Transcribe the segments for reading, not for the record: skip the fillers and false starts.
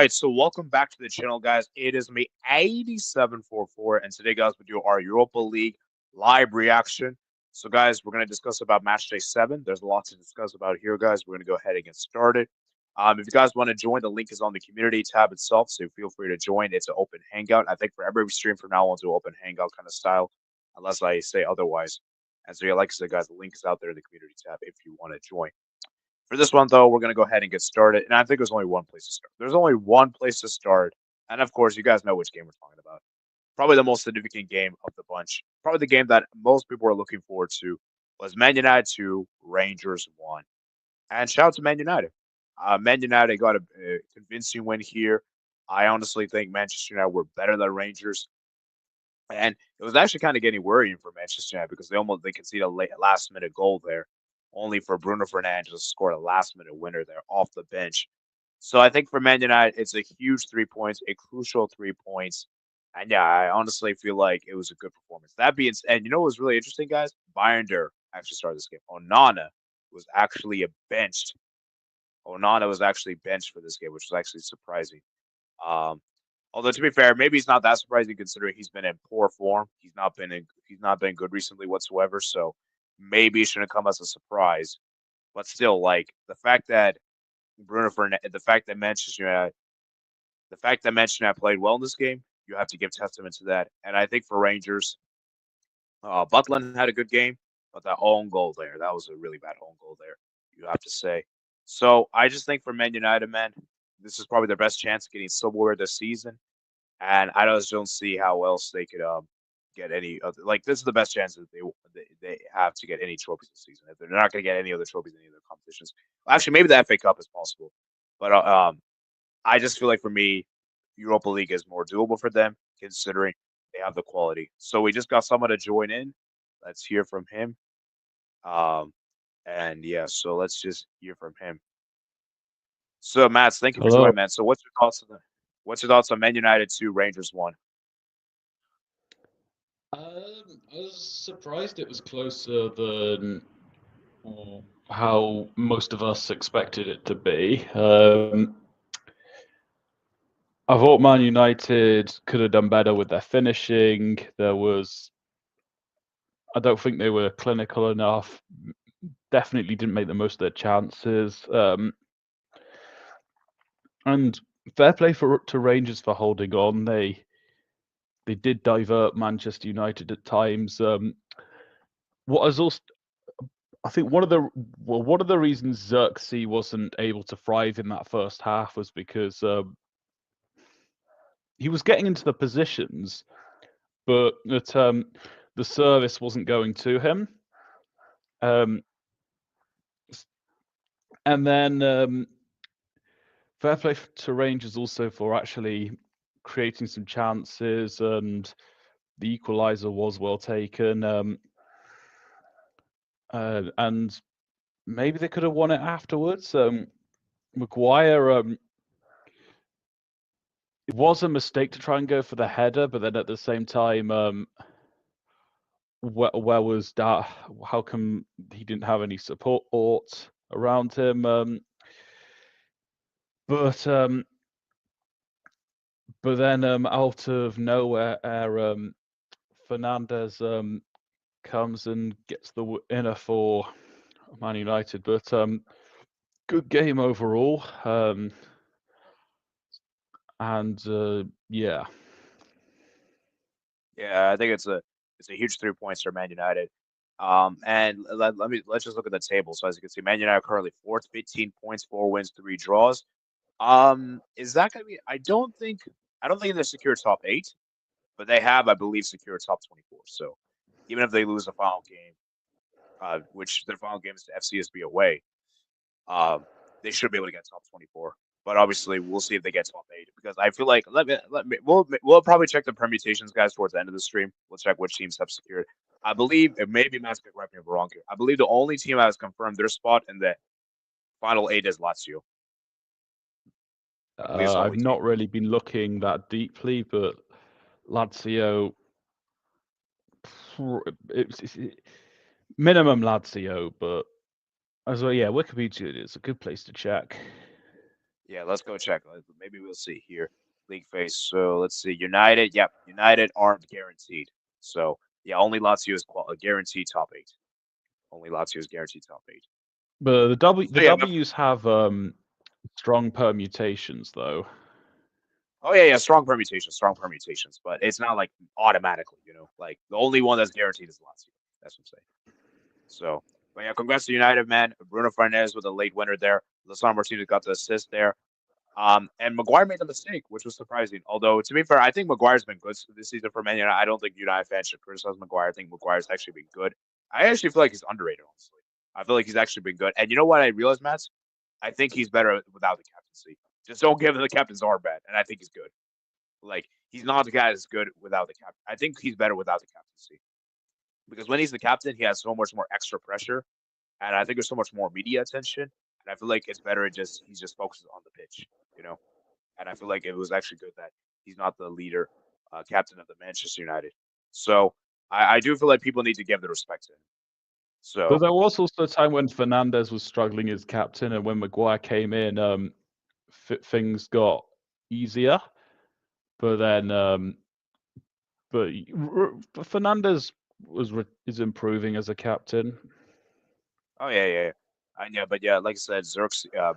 right, so welcome back to the channel, guys. It is me, 8744, and today, guys, we do our Europa League live reaction. So, guys, we're going to discuss about Matchday 7. There's a lot to discuss about here, guys. We're going to go ahead and get started. If you guys want to join, the link is on the community tab itself, so feel free to join. It's an open hangout. I think for every stream from now on, to open hangout kind of style, unless I say otherwise. And so, yeah, like I said, guys, the link is out there in the community tab if you want to join. For this one, though, we're going to go ahead and get started. And I think there's only one place to start. There's only one place to start. And of course, you guys know which game we're talking about. Probably the most significant game of the bunch. Probably the game that most people are looking forward to was Man United 2, Rangers 1. And shout out to Man United. Man United got a convincing win here. I honestly think Manchester United were better than Rangers. And it was actually kind of getting worrying for Manchester United because they conceded a last minute goal there, only for Bruno Fernandes to score a last minute winner there off the bench. So I think for Man United, it's a huge 3 points, a crucial 3 points. And yeah, I honestly feel like it was a good performance. That being said, and you know what was really interesting, guys? Binder actually started this game. Onana was actually benched. Onana was actually benched for this game, which was actually surprising. Um, Although to be fair, maybe it's not that surprising considering he's been in poor form. He's not been good recently whatsoever. So maybe it shouldn't come as a surprise. But still, like the fact that the fact that Manchester United played well in this game, you have to give testament to that. And I think for Rangers, Butland had a good game, but that own goal there, that was a really bad own goal there. You have to say. So I just think for Man United, man, this is probably their best chance of getting silverware this season. And I just don't see how else they could get any other. Like this is the best chance that they have to get any trophies this season. If they're not going to get any other trophies in any other competitions, actually maybe the FA Cup is possible, but I just feel like for me, Europa League is more doable for them considering they have the quality. So we just got someone to join in. Let's hear from him. Um, and yeah, so let's just hear from him. So Mats, thank you for Hello. joining, man. So what's your thoughts on Man United 2, Rangers 1? I was surprised it was closer than how most of us expected it to be. I thought Man United could have done better with their finishing. I don't think they were clinical enough. Definitely didn't make the most of their chances. And fair play to Rangers for holding on. They did divert Manchester United at times. What was also, I think one of the reasons Xerxes wasn't able to thrive in that first half was because he was getting into the positions, but that the service wasn't going to him. And then fair play to Rangers also for actually creating some chances, and the equaliser was well taken. And maybe they could have won it afterwards. Maguire, it was a mistake to try and go for the header, but then at the same time, where was that? How come he didn't have any support around him? But then out of nowhere, Fernandes comes and gets the winner for Man United. But good game overall. And yeah. Yeah, I think it's a huge 3 points for Man United. And let's just look at the table. So as you can see, Man United are currently fourth, 15 points, 4 wins, 3 draws. Is that gonna be? I don't think they're secure top 8, but they have, I believe, secure top 24. So even if they lose the final game, which their final game is to FCSB away, they should be able to get top 24. But obviously, we'll see if they get top 8 because I feel like we'll probably check the permutations, guys, towards the end of the stream. We'll check which teams have secured. I believe it may be Max correct me if I'm wrong here. I believe the only team that has confirmed their spot in the final 8 is Lazio. I've not really been looking that deeply, but Lazio, it's minimum Lazio, but as well, yeah, Wikipedia is a good place to check. Yeah, let's go check. Maybe we'll see here. League phase. So let's see. United. Yep, United aren't guaranteed. So yeah, only Lazio is guaranteed top eight. Only Lazio is guaranteed top eight. But the So yeah, W's have strong permutations though. oh yeah, strong permutations, but it's not like automatically, like the only one that's guaranteed is Lazio. That's what I'm saying. So, but yeah, congrats to United, man. Bruno Fernandes with a late winner there. Lisandro Martinez got the assist there. And Maguire made a mistake, which was surprising. Although, to be fair, I think Maguire's been good this season for Man United. I don't think United fans should criticize Maguire. I think Maguire's actually been good. I actually feel like he's underrated, honestly. I feel like he's actually been good. And you know what I realized, Matt? I think he's better without the captaincy. Just don't give him the captain's armband, and I think he's good. Like, he's not the guy that's good without the captain. I think he's better without the captaincy. Because when he's the captain, he has so much more extra pressure. And I think there's so much more media attention. And I feel like it's better he just focuses on the pitch, you know? And I feel like it was actually good that he's not the leader, captain of the Manchester United. So I do feel like people need to give the respect to him. But So there was also a time when Fernandes was struggling as captain, and when Maguire came in, things got easier. But then, but Fernandes is improving as a captain. oh yeah. And yeah, but yeah, like I said,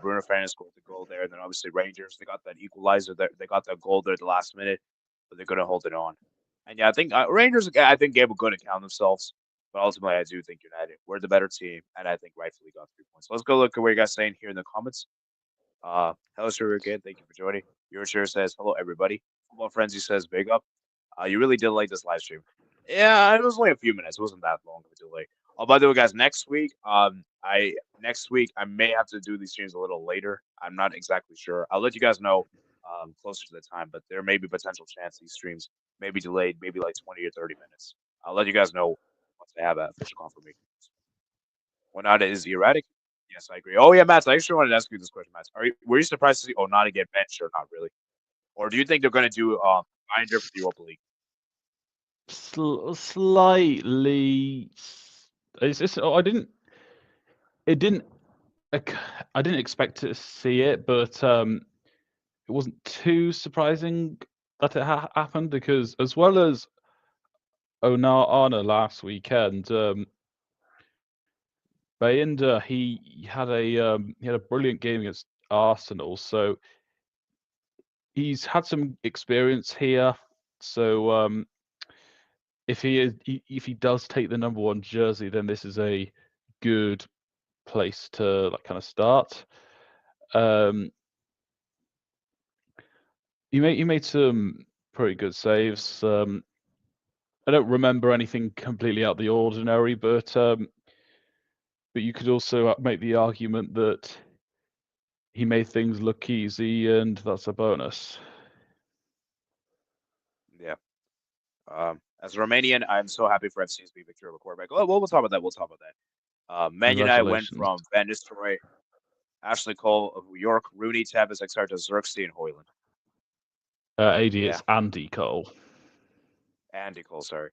Bruno Fernandes scored the goal there, and then obviously Rangers, they got that equalizer there. They got that goal there at the last minute, but they couldn't hold it on. And yeah, I think Rangers, I think, gave a good account of themselves, but ultimately, I do think United were the better team, and I think rightfully got 3 points. Let's go look at what you guys are saying here in the comments. Hello, sir, again. Thank you for joining. Your chair says hello, everybody. Football Frenzy says big up. You really did like this live stream. Yeah, it was only a few minutes. It wasn't that long of a delay. Oh, by the way, guys, next week, I may have to do these streams a little later. I'm not exactly sure. I'll let you guys know closer to the time, but there may be potential chance these streams may be delayed, maybe like 20 or 30 minutes. I'll let you guys know once I have official confirmation. Onana is erratic. Yes, I agree. Oh yeah, Matt. I actually wanted to ask you this question, Matt. Were you surprised to see Onana get benched or not really? Or do you think they're going to do binder for the Europa League? Slightly. I didn't. It didn't. I didn't expect to see it, but it wasn't too surprising that it happened because, as well as Onana last weekend, Bayinda he had a brilliant game against Arsenal, so he's had some experience here. So if he does take the number 1 jersey, then this is a good place to kind of start. He made some pretty good saves. I don't remember anything completely out of the ordinary, but you could also make the argument that he made things look easy, and that's a bonus. Yeah. As a Romanian, I'm so happy for FCSB victory over Qarabag. Oh, we'll talk about that. We'll talk about that. Man United went from Van Nistelrooy, Ashley Cole of New York, Rooney, Tevez, Exarta, Xerxes, and Hoyland. AD, yeah. It's Andy Cole. Andy Cole, sorry.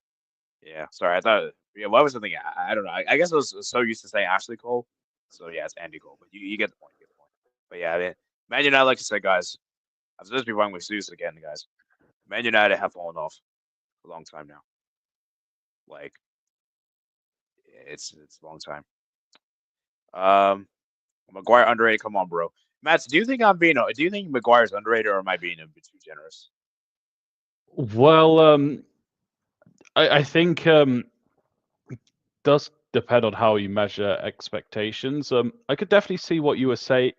Yeah, sorry. I thought, what was the thing? I don't know. I guess I was so used to saying Ashley Cole. So yeah, it's Andy Cole. But you get the point. You get the point. But yeah, I mean, Man United, like to say, guys, I've said this before, I'm going to do this again, guys. Man United have fallen off a long time now. Like, it's a long time. Maguire underrated. Come on, bro. Matt, do you think Maguire's underrated, or am I being a bit too generous? Well, I think it does depend on how you measure expectations. I could definitely see what you were saying.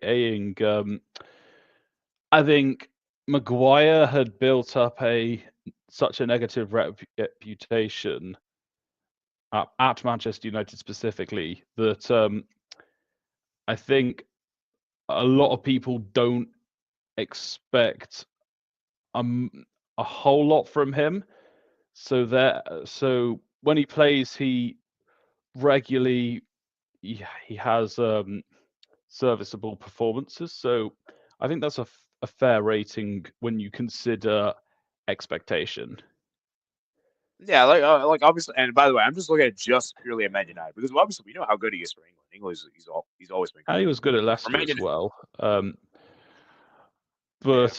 I think Maguire had built up such a negative reputation at Manchester United specifically that I think a lot of people don't expect a whole lot from him. So when he plays, he regularly he has serviceable performances. So I think that's a fair rating when you consider expectation. Yeah, like obviously, and by the way, I'm just looking at just purely at Man United because obviously we know how good he is for England. England, he's always been good. And he was good at Leicester as well. But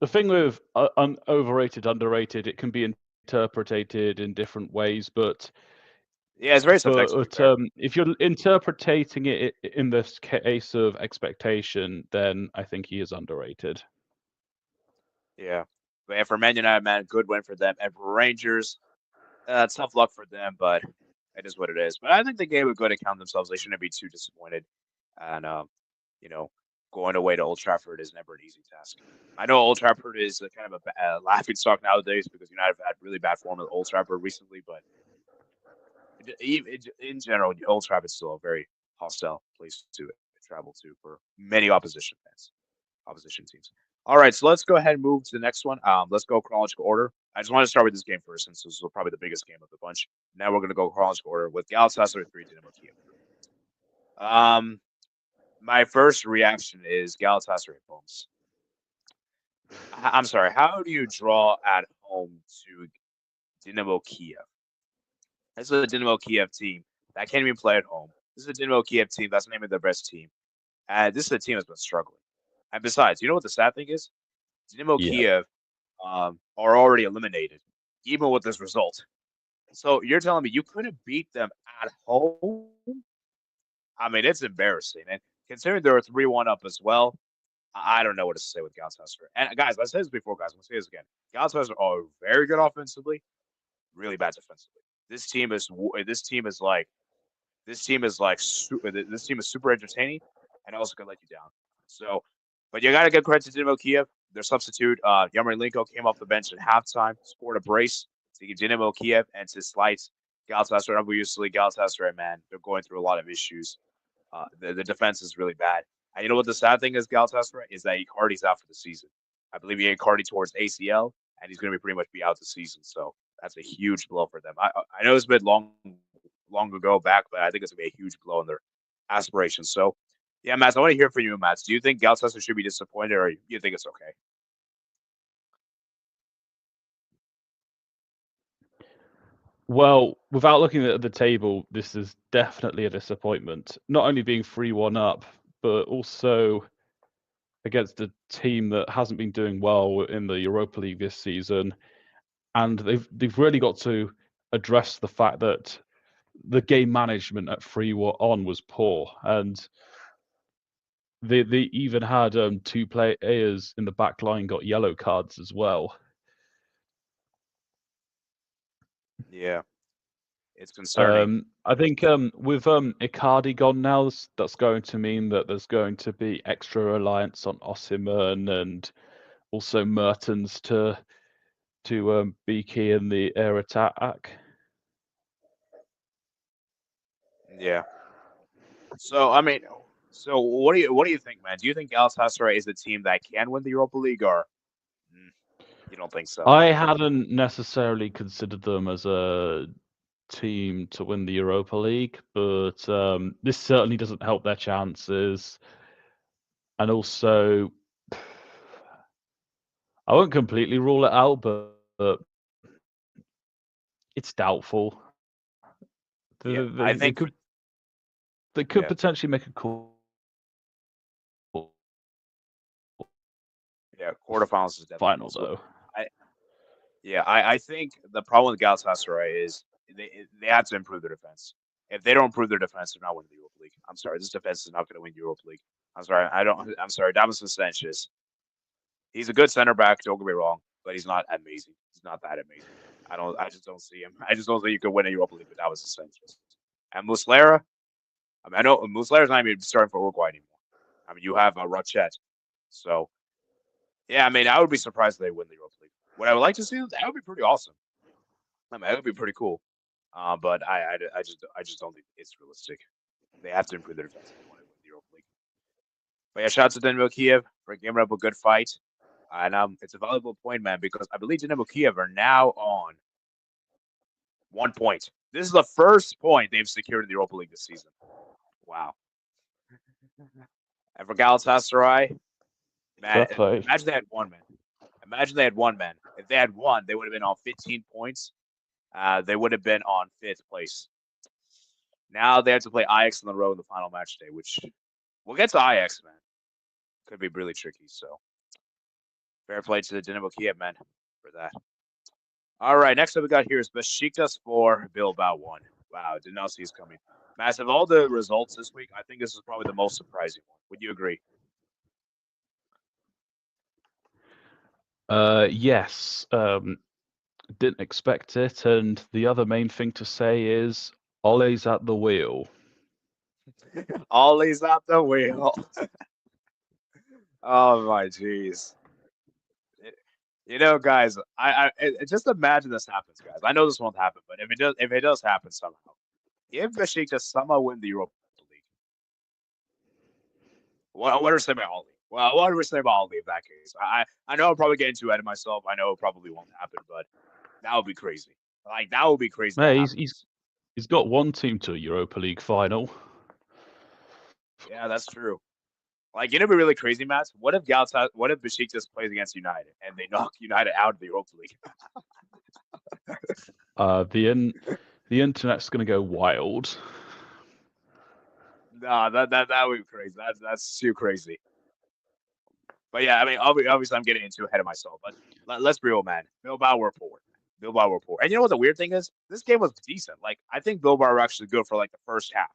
the thing with overrated, underrated, it can be interpreted in different ways. But yeah, it's very subjective. if you're interpreting it in this case of expectation, then I think he is underrated. Yeah. But yeah, for Man United, man, good win for them. And for Rangers, tough luck for them, but it is what it is. But I think the game would go to count themselves. They shouldn't be too disappointed. And, you know, going away to Old Trafford is never an easy task. I know Old Trafford is a kind of a laughing stock nowadays because United have had really bad form at Old Trafford recently, but in general, Old Trafford is still a very hostile place to travel to for many opposition teams. All right, so let's go ahead and move to the next one. Let's go chronological order. I just want to start with this game first, since this is probably the biggest game of the bunch. Now we're going to go chronological order with Galatasaray 3, Dynamo Kyiv. My first reaction is Galatasaray homes. I'm sorry. How do you draw at home to Dynamo Kyiv? This is a Dynamo Kyiv team that can't even play at home. This is a Dynamo Kyiv team that's naming their best team. And this is a team that's been struggling. And besides, you know what the sad thing is? Dynamo Kyiv are already eliminated, even with this result. So you're telling me you couldn't beat them at home? I mean, it's embarrassing. And considering they're 3-1 up as well, I don't know what to say with Galatasaray. And guys, I said this before, guys. I'm going to say this again. Galatasaray are very good offensively, really bad defensively. This team is super entertaining and also can let you down. So, but you got to give credit to Dynamo Kyiv. Their substitute, Yarmolenko, came off the bench at halftime, scored a brace to give Dynamo Kyiv and to slight Galatasaray. Obviously, Galatasaray, man, they're going through a lot of issues. The defense is really bad. And you know what the sad thing is, Galatasaray, is that Icardi's out for the season. I believe Icardi towards ACL, and he's going to pretty much be out the season. So that's a huge blow for them. I know it's been long ago back, but I think it's going to be a huge blow in their aspirations. So, yeah, Matt, I want to hear from you, Matt. Do you think Galatasaray should be disappointed, or you think it's okay? Well, without looking at the table, this is definitely a disappointment. Not only being 3-1 up, but also against a team that hasn't been doing well in the Europa League this season. And they've really got to address the fact that the game management at 3-1 was poor. And they even had 2 players in the back line got yellow cards as well. Yeah. It's concerning. I think with Icardi gone now, that's going to mean that there's going to be extra reliance on Osimhen and also Mertens to be key in the air attack. Yeah. So I mean, what do you think, man? Do you think Galatasaray is a team that can win the Europa League, or you don't think so? I hadn't necessarily considered them as a team to win the Europa League, but this certainly doesn't help their chances. And also, I won't completely rule it out, but it's doubtful. I think they could potentially make a call. Yeah, quarterfinals is definitely Final though. I think the problem with Galatasaray is they have to improve their defense. If they don't improve their defense, they're not winning the Europa League. I'm sorry, this defense is not going to win the Europa League. I'm sorry, Davinson Sanchez. He's a good center back. Don't get me wrong, but he's not amazing. He's not that amazing. I just don't see him. I just don't think you could win a Europa League with Davinson Sanchez. And Muslera. I mean, I know Muslera's not even starting for Uruguay anymore. I mean, you have Rochet. So, yeah, I mean, I would be surprised if they win the Europa League. What I would like to see, that would be pretty awesome. I mean, that would be pretty cool. But I just don't think it's realistic. They have to improve their defense if they want to win the Europa League. But yeah, shout out to Dynamo Kyiv for giving up a good fight. And it's a valuable point, man, because I believe Dynamo Kyiv are now on 1 point. This is the first point they've secured in the Europa League this season. Wow. And for Galatasaray, man, imagine they had one, man. Imagine they had one, man. If they had won, they would have been on 15 points. They would have been on 5th place. Now they have to play Ajax on the road in the final match day, which we'll get to Ajax, man. could be really tricky. So fair play to the Dynamo Kyiv, man, for that. All right, next up we got here is Besiktas 4, Bilbao 1. Wow, did not see this coming. Massive. All the results this week, I think this is probably the most surprising one. Would you agree? Yes. Didn't expect it, and the other main thing to say is Ole's at the wheel. Ollie's at the wheel. Oh my jeez. You know, guys, just imagine this happens, guys. I know this won't happen, but if it does happen somehow, if Besiktas somehow win the Europa League, what are we saying about Ollie? Well, what are we saying about Ollie in that case? I know I'm probably getting too ahead of myself. I know it probably won't happen, but that would be crazy. Like that would be crazy. Yeah, he's got one team to a Europa League final. Yeah, that's true. Like, it'd be really crazy, Matt. What if Besiktas plays against United and they knock United out of the Europa League? The internet's going to go wild. Nah, that would be crazy. That's too crazy. But yeah, I mean, obviously, I'm getting too ahead of myself. But let's be real, man. Bilbao were poor. Bilbao were poor. And you know what the weird thing is? This game was decent. Like, I think Bilbao were actually good for like the first half.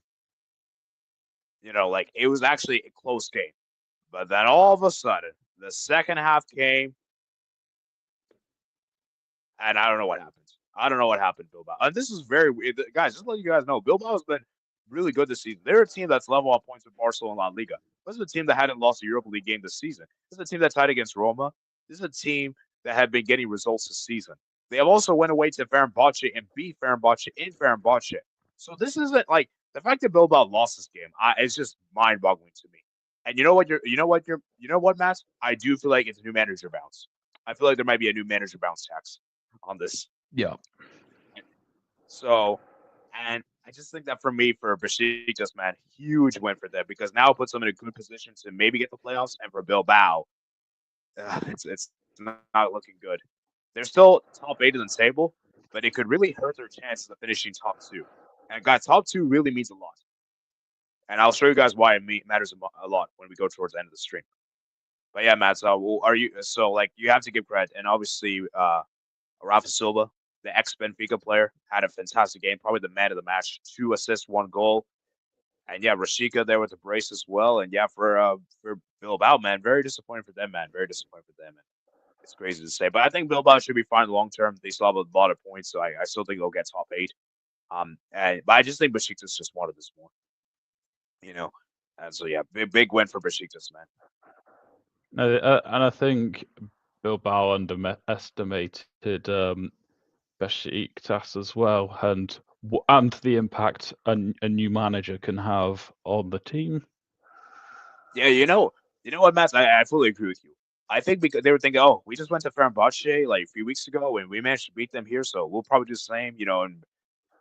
You know, like it was actually a close game. But then all of a sudden, the second half came, and I don't know what happened. I don't know what happened, Bilbao. And this is very weird. Guys, just to let you guys know, Bilbao has been really good this season. They're a team that's level on points with Barcelona and La Liga. This is a team that hadn't lost a Europa League game this season. This is a team that tied against Roma. This is a team that had been getting results this season. They have also went away to Fenerbahce and beat Fenerbahce in Fenerbahce. So this isn't like the fact that Bilbao lost this game. It's just mind-boggling to me. And you know what, Matt? I do feel like it's a new manager bounce. I feel like there might be a new manager bounce tax on this. Yeah. So, and I just think that for Besiktas, man, huge win for them because now it puts them in a good position to maybe get the playoffs. And for Bilbao, it's not looking good. They're still top 8 in the table, but it could really hurt their chances of finishing top 2. And guys, top 2 really means a lot. And I'll show you guys why it matters a lot when we go towards the end of the stream. But yeah, Matt, so you have to give credit. And obviously, Rafa Silva, the ex-Benfica player, had a fantastic game, probably the man of the match, 2 assists, 1 goal. And yeah, Rashica there with the brace as well. And yeah, for Bilbao, man, very disappointing for them, man. Very disappointing for them. And it's crazy to say. But I think Bilbao should be fine long term. They still have a lot of points, so I still think they'll get top 8. But I just think Besiktas just wanted this more. You know, and so yeah, big win for Besiktas, man. And I think Bilbao underestimated Besiktas as well, and the impact a new manager can have on the team. Yeah, you know what, Matt? I fully agree with you. I think because they were thinking, oh, we just went to Fenerbahce like a few weeks ago, and we managed to beat them here, so we'll probably do the same, you know. And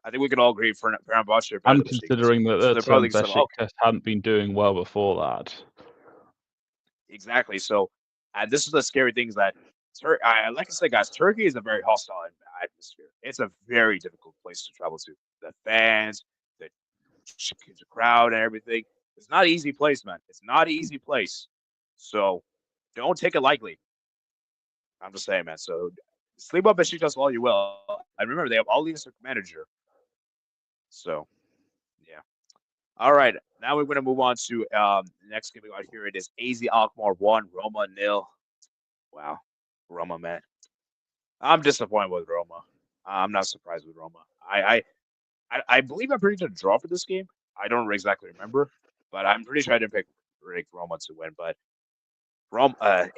I think we could all agree Fenerbahce. And considering that Besiktas hadn't been doing well before that. Exactly. So, and this is the scary thing is that, like I said, guys, Turkey is a very hostile atmosphere. It's a very difficult place to travel to. The fans, the crowd, and everything. It's not an easy place, man. It's not an easy place. So, don't take it lightly. I'm just saying, man. So, sleep up Besiktas all you will. And remember, they have Ali as their manager. So, yeah. All right. Now we're going to move on to the next game we got here. It is AZ Alkmaar 1, Roma 0. Wow. Roma, man. I'm disappointed with Roma. I'm not surprised with Roma. I believe I'm predicted a draw for this game. I don't exactly remember, but I'm pretty sure I didn't predict Roma to win. But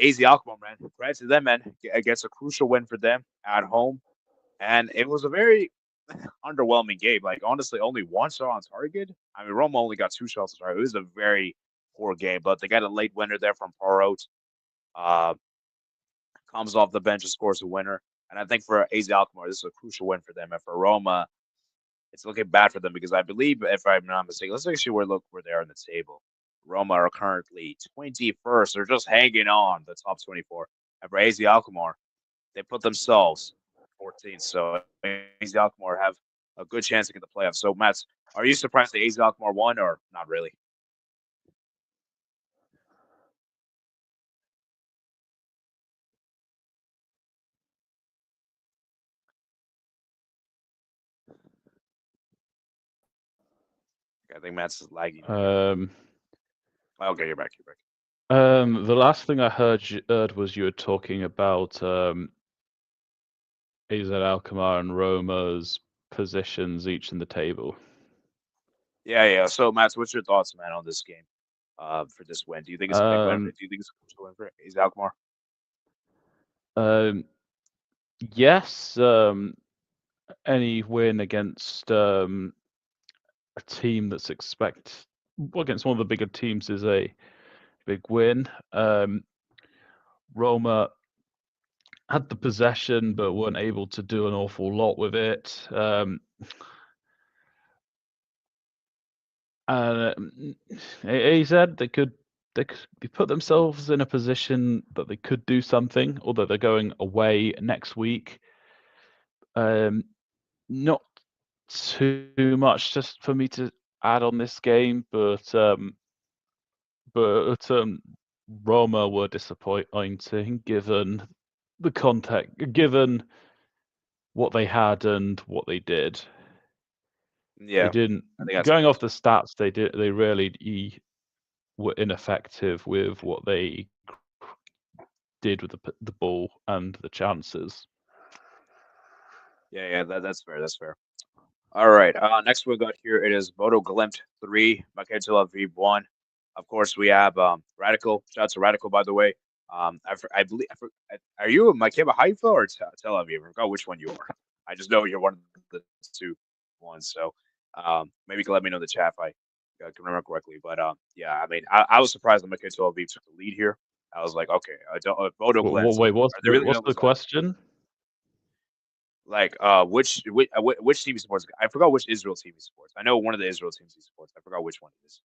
AZ Alkmaar, man, congrats to them, man. It gets a crucial win for them at home. And it was a very underwhelming game. Like, honestly, only 1 shot on target. I mean, Roma only got 2 shots on target. It was a very poor game, but they got a late winner there from Porto. Comes off the bench and scores a winner. And I think for AZ Alkmaar, this is a crucial win for them. And for Roma, it's looking bad for them because I believe, if I'm not mistaken, let's actually where they are on the table. Roma are currently 21st. They're just hanging on the top 24. And for AZ Alkmaar, they put themselves 14th. So AZ Alkmaar have a good chance to get the playoffs. So, Matt, are you surprised that AZ Alkmaar won or not really? I think Matt's is lagging. Okay, you're back. The last thing I heard was you were talking about AZ Alkmaar and Roma's positions each in the table. Yeah. So, Matt, what's your thoughts, man, on this game? For this win, do you think it's a big win? Do you think it's a crucial win for AZ Alkmaar? Yes. Any win against a team that's against one of the bigger teams is a big win. Roma had the possession but weren't able to do an awful lot with it. AZ, they put themselves in a position that they could do something, although they're going away next week. Not too much just for me to add on this game, but Roma were disappointing given the context, given what they had and what they did. Yeah, they didn't. Going off the stats, they really were ineffective with what they did with the ball and the chances. Yeah, that's fair. All right. Next we got here, it is Bodo Glimt 3, Maccabi Tel Aviv 1. Of course, we have Radical. Shout out to Radical, by the way. I believe. Are you a Maccabi Haifa or Tel Aviv? I forgot which one you are. I just know you're one of the two ones. So maybe you can let me know in the chat if I can remember correctly. But yeah, I mean, I was surprised that Maccabi Tel Aviv took the lead here. I was like, okay, Bodo Glimt. Wait, what's the question? Like, which team he supports? I forgot which Israel team he supports. I know one of the Israel teams he supports. I forgot which one it is.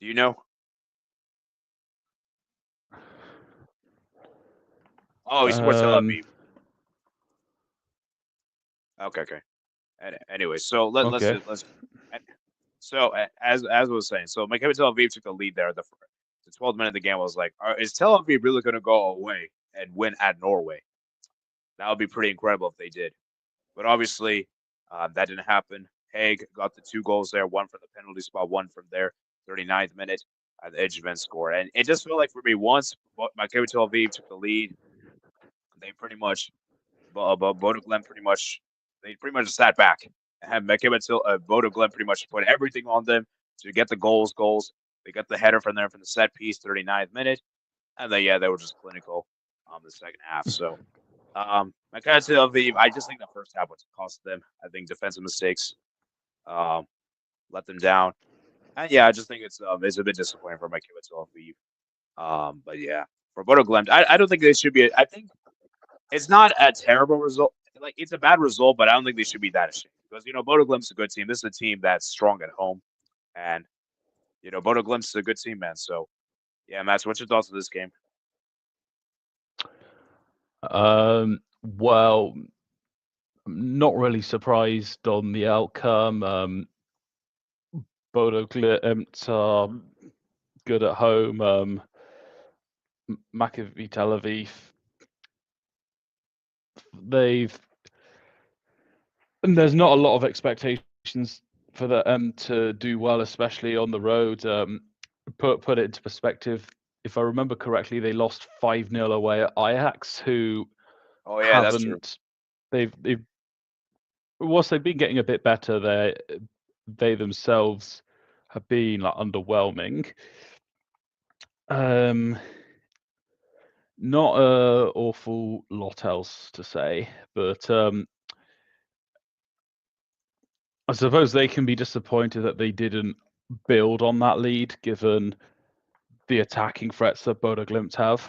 Do you know? Oh, he supports Tel Aviv. Okay. Anyway, so let's. So as I was saying, so Maccabi Tel Aviv took the lead there. The 12th minute of the game was like, is Tel Aviv really going to go away and win at Norway? That would be pretty incredible if they did. But obviously, that didn't happen. Haig got the 2 goals there, one from the penalty spot, one from there, 39th minute at the edge event score. And it just felt like for me, once Maccabi Tel Aviv took the lead, they pretty much, Bodo Glimt pretty much sat back. And had Bodo Glimt pretty much put everything on them to get the goals. They got the header from there from the set piece, 39th minute. And then, they were just clinical on the second half. So, Maccabi Tel Aviv, I just think the first half was cost them. I think defensive mistakes let them down. And I just think it's a bit disappointing for Maccabi Tel Aviv. But yeah, for Bodo Glimt, I don't think they should be. I think it's not a terrible result. Like, it's a bad result, but I don't think they should be that ashamed because Bodo Glimt's a good team. This is a team that's strong at home, and Bodo Glimt's a good team, man. So yeah, Matt, what's your thoughts on this game? Well, I'm not really surprised on the outcome. Bodo Glimt are good at home. Maccabi Tel Aviv, and there's not a lot of expectations for them to do well, especially on the road. Put it into perspective, if I remember correctly, they lost 5-0 away at Ajax, who that's true. They've whilst they've been getting a bit better, they themselves have been underwhelming. Not an awful lot else to say, but I suppose they can be disappointed that they didn't build on that lead, given the attacking threats that Bodo Glimt have.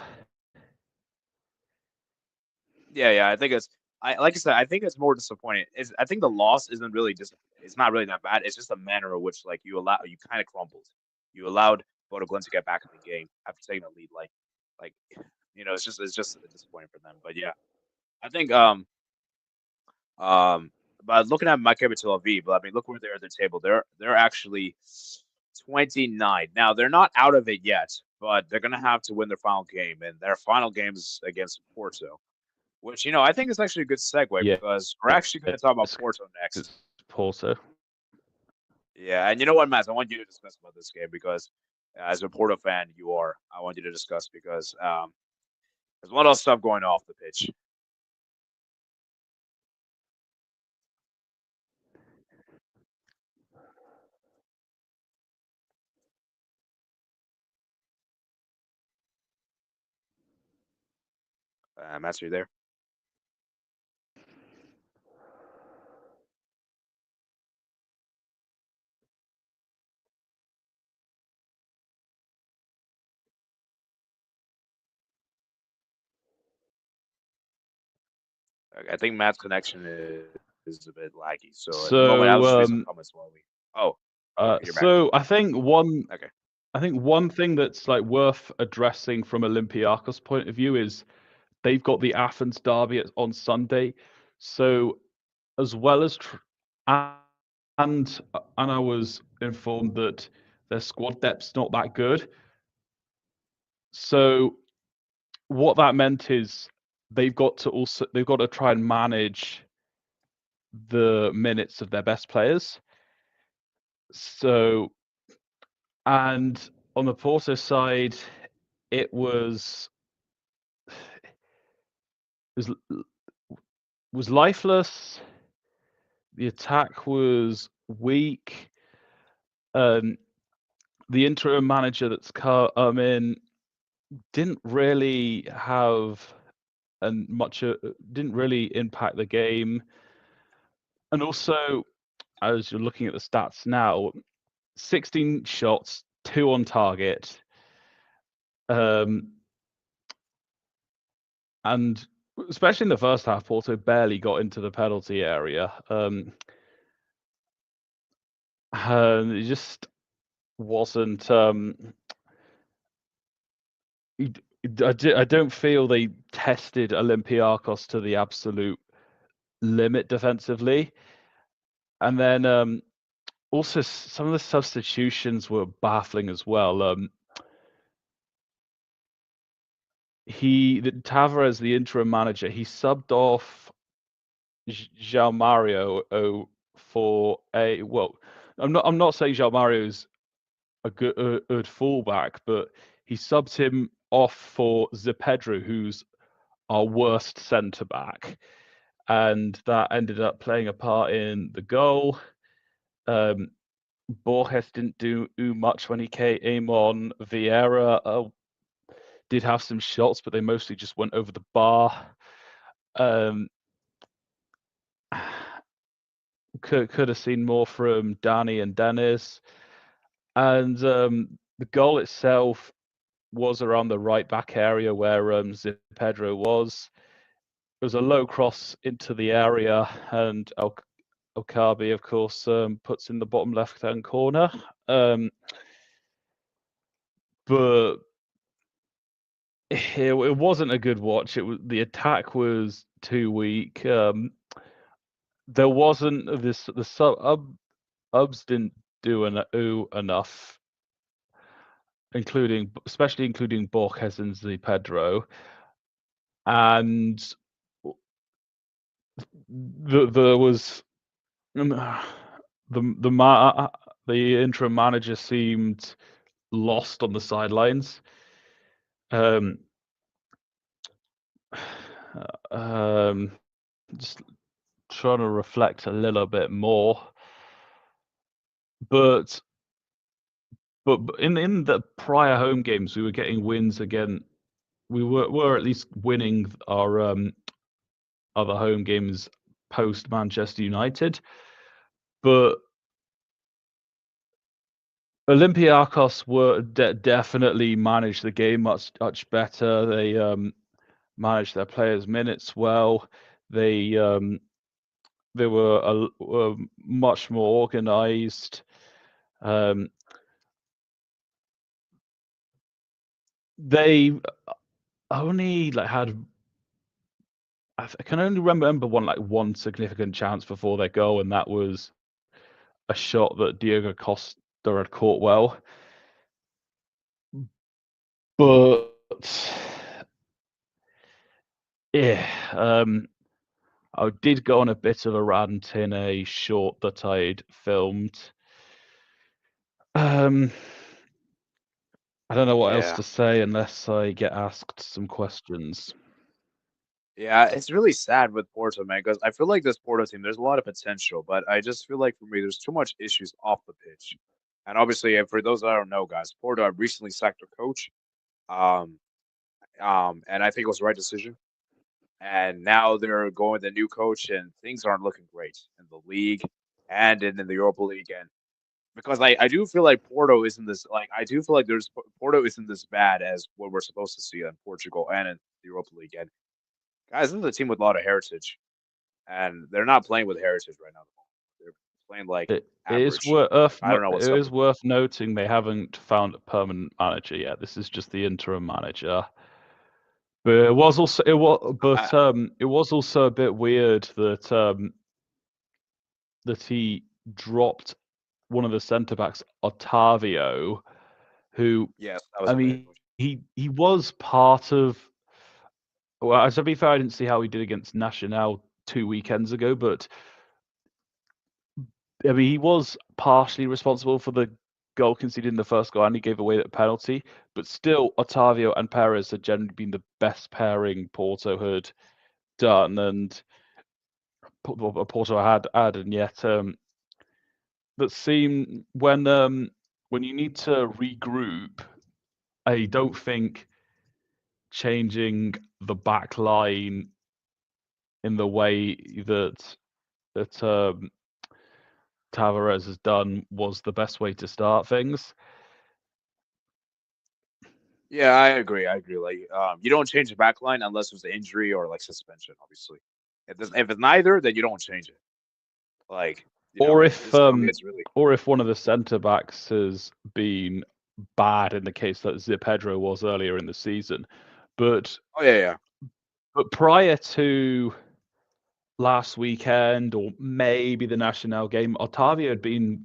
Yeah. I think like I said, I think it's more disappointing. I think the loss isn't really it's not really that bad. It's just the manner of which you kind of crumbled. You allowed Bodo Glimt to get back in the game after taking the lead. Like it's just disappointing for them. But yeah, I think but looking at Maccabi Tel Aviv, I mean, look where they're at the table. They're actually 29. Now they're not out of it yet, but they're gonna have to win their final game, and their final game is against Porto, which I think is actually a good segue because we're actually going to talk about Porto next. Porto. Yeah, and you know what, Matt? I want you to discuss about this game because, as a Porto fan, you are. I want you to discuss because there's a lot of stuff going off the pitch. Matt, are you there? I think Matt's connection is a bit laggy. So at the moment, I'll just read some comments while we. Oh, okay, you're back. So I think Okay. one thing that's like worth addressing from Olympiacos' point of view is they've got the Athens derby on Sunday. So as well as and I was informed that their squad depth's not that good. So what that meant is they've got to try and manage the minutes of their best players. So, and on the Porto side, it was lifeless. The attack was weak. The interim manager that's come in didn't really have didn't really impact the game. And also, as you're looking at the stats now, 16 shots, 2 on target. And especially in the first half, Porto barely got into the penalty area. And it just wasn't. I don't feel they tested Olympiacos to the absolute limit defensively. And then also some of the substitutions were baffling as well. Tavares, the interim manager, he subbed off João Mario for I'm not saying João Mario is a good fullback, but he subbed him off for Zepedro, who's our worst centre back, and that ended up playing a part in the goal. Borges didn't do much when he came on. Vieira did have some shots, but they mostly just went over the bar. Could have seen more from Danny and Dennis. And the goal itself was around the right back area where Zepedro was. It was a low cross into the area, and Maccabi, of course, puts in the bottom left-hand corner. But it wasn't a good watch. The attack was too weak. There wasn't the subs didn't do enough, especially including Borges and Zepedro, and there was the interim manager seemed lost on the sidelines. Just trying to reflect a little bit more, but in the prior home games, we were getting wins again. We were at least winning our other home games post Manchester United, but Olympiacos were definitely managed the game much better. They managed their players' minutes well. They were much more organized. They only had. I can only remember one significant chance before their goal, and that was a shot that Diego Costa had caught well. But yeah, I did go on a bit of a rant in a short that I'd filmed. I don't know what else Yeah. to say unless I get asked some questions. Yeah, it's really sad with Porto, man, because I feel like this Porto team, there's a lot of potential, but I just feel like for me, there's too much issues off the pitch. And obviously, and for those that don't know, guys, Porto have recently sacked their coach, um, and I think it was the right decision. And now they're going with a new coach, and things aren't looking great in the league and in the Europa League. And because I do feel like Porto isn't this like I do feel like there's Porto isn't this bad as what we're supposed to see in Portugal and in the Europa League. And guys, this is a team with a lot of heritage, and they're not playing with heritage right now. They're playing like It is average. I don't know what's up with them. worth noting they haven't found a permanent manager yet. This is just the interim manager. But it was also it was also a bit weird that that he dropped one of the centre backs, Otavio, who Yes, that was I a big mean move. he was part of. Well, to be fair, I didn't see how he did against Nacional 2 weekends ago, but I mean he was partially responsible for the goal conceded in the first goal, and he gave away that penalty. But still, Otavio and Perez had generally been the best pairing Porto had done, and Porto had, and yet that seem when you need to regroup, I don't think changing the back line in the way that Tavares has done was the best way to start things. Yeah, I agree. I agree. Like, you don't change the back line unless there's an injury or like suspension. Obviously, if it's neither, then you don't change it. Like, Or this team is really. if one of the centre backs has been bad in the case that Zipedro was earlier in the season. But Oh yeah. prior to last weekend or maybe the Nacional game, Otavio had been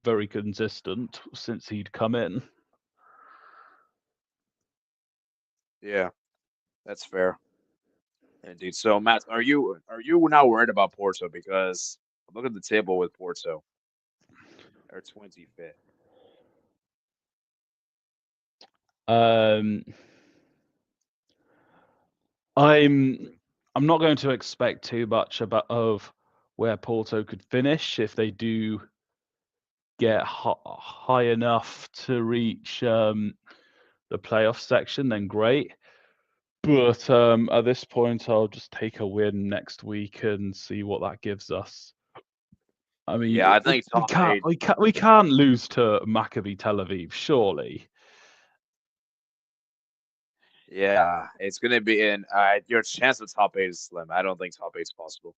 very consistent since he'd come in. Yeah, that's fair. Indeed. So, Matt, are you now worried about Porto? Because look at the table with Porto. They're 25th. Um, I'm not going to expect too much of where Porto could finish if they do get high enough to reach the playoff section. Then great. But at this point, I'll just take a win next week and see what that gives us. I mean, Yeah, I think top eight. we can't lose to Maccabi Tel Aviv, surely. Yeah, it's gonna be in. Your chance of top eight is slim. I don't think top eight's possible.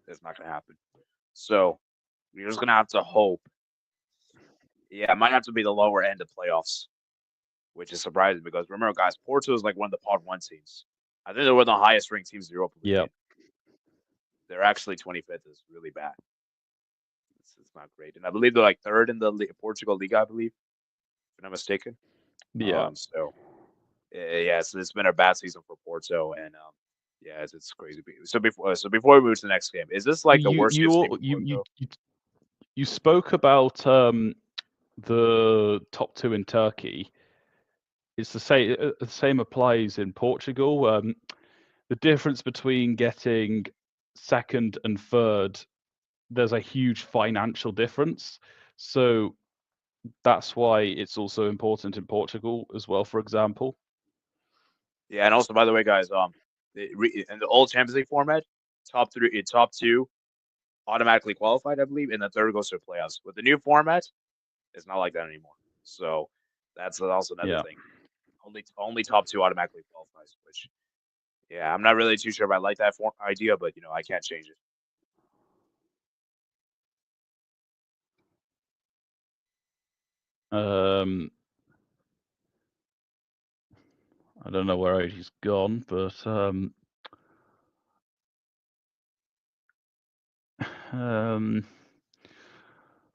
It's not gonna happen. So you're just gonna have to hope. Yeah, it might have to be the lower end of playoffs, which is surprising because remember, guys, Porto is like one of the Pod One teams. I think they're one of the highest ranked teams in the Europa League. Yeah. They're actually 25th is really bad. It's not great, and I believe they're like third in the Portugal League. I believe, if I'm not mistaken. Yeah. So yeah, so it's been a bad season for Porto, and yeah, it's crazy. So before we move to the next game, is this like the worst you've seen Porto? You spoke about the top two in Turkey. It's the same applies in Portugal. The difference between getting second and third, there's a huge financial difference. So that's why it's also important in Portugal as well, for example. Yeah, and also by the way, guys, in the old Champions League format, top two automatically qualified, I believe, and the third goes to the playoffs. With the new format, it's not like that anymore. So that's also another Yeah. thing. Only top two automatically qualifies, which yeah, I'm not really too sure if I like that idea, but I can't change it. I don't know where he's gone, but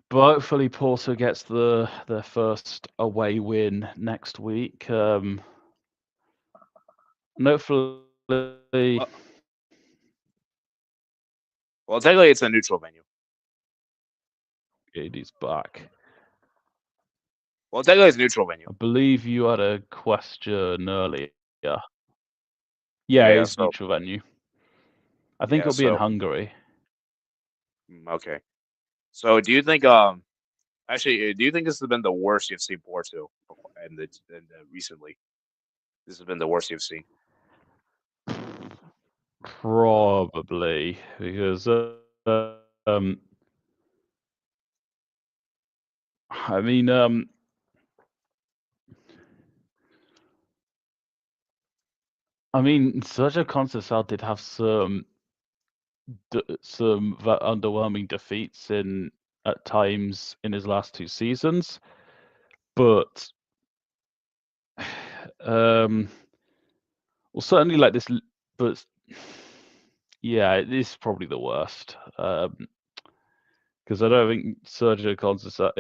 but hopefully Porto gets their first away win next week. And hopefully Well, technically, it's a neutral venue. It is back. Well, technically, it's a neutral venue. I believe you had a question earlier. Yeah, Yeah, it's so neutral venue. I think yeah, it'll be in so Hungary. okay. So, do you think actually do you think this has been the worst you've seen Porto recently? This has been the worst you've seen. Probably because I mean Sergio Conceição did have some underwhelming defeats at times in his last 2 seasons, but well, certainly like this, but yeah, it is probably the worst because I don't think Sergio Conceição.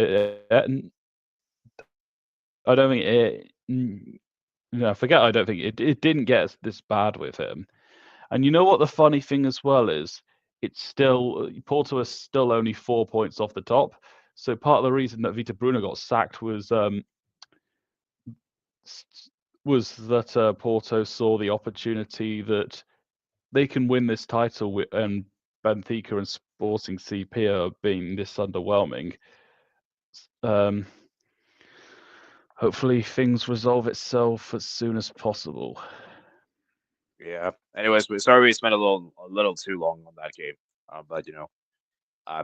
I don't think it. No, I don't think it didn't get this bad with him. And you know what the funny thing as well is? It's still Porto is still only 4 points off the top. So part of the reason that Vitor Bruno got sacked was that Porto saw the opportunity that they can win this title and Benfica and Sporting CP are being this underwhelming. Hopefully things resolve itself as soon as possible. Yeah. Anyways, sorry we spent a little too long on that game. But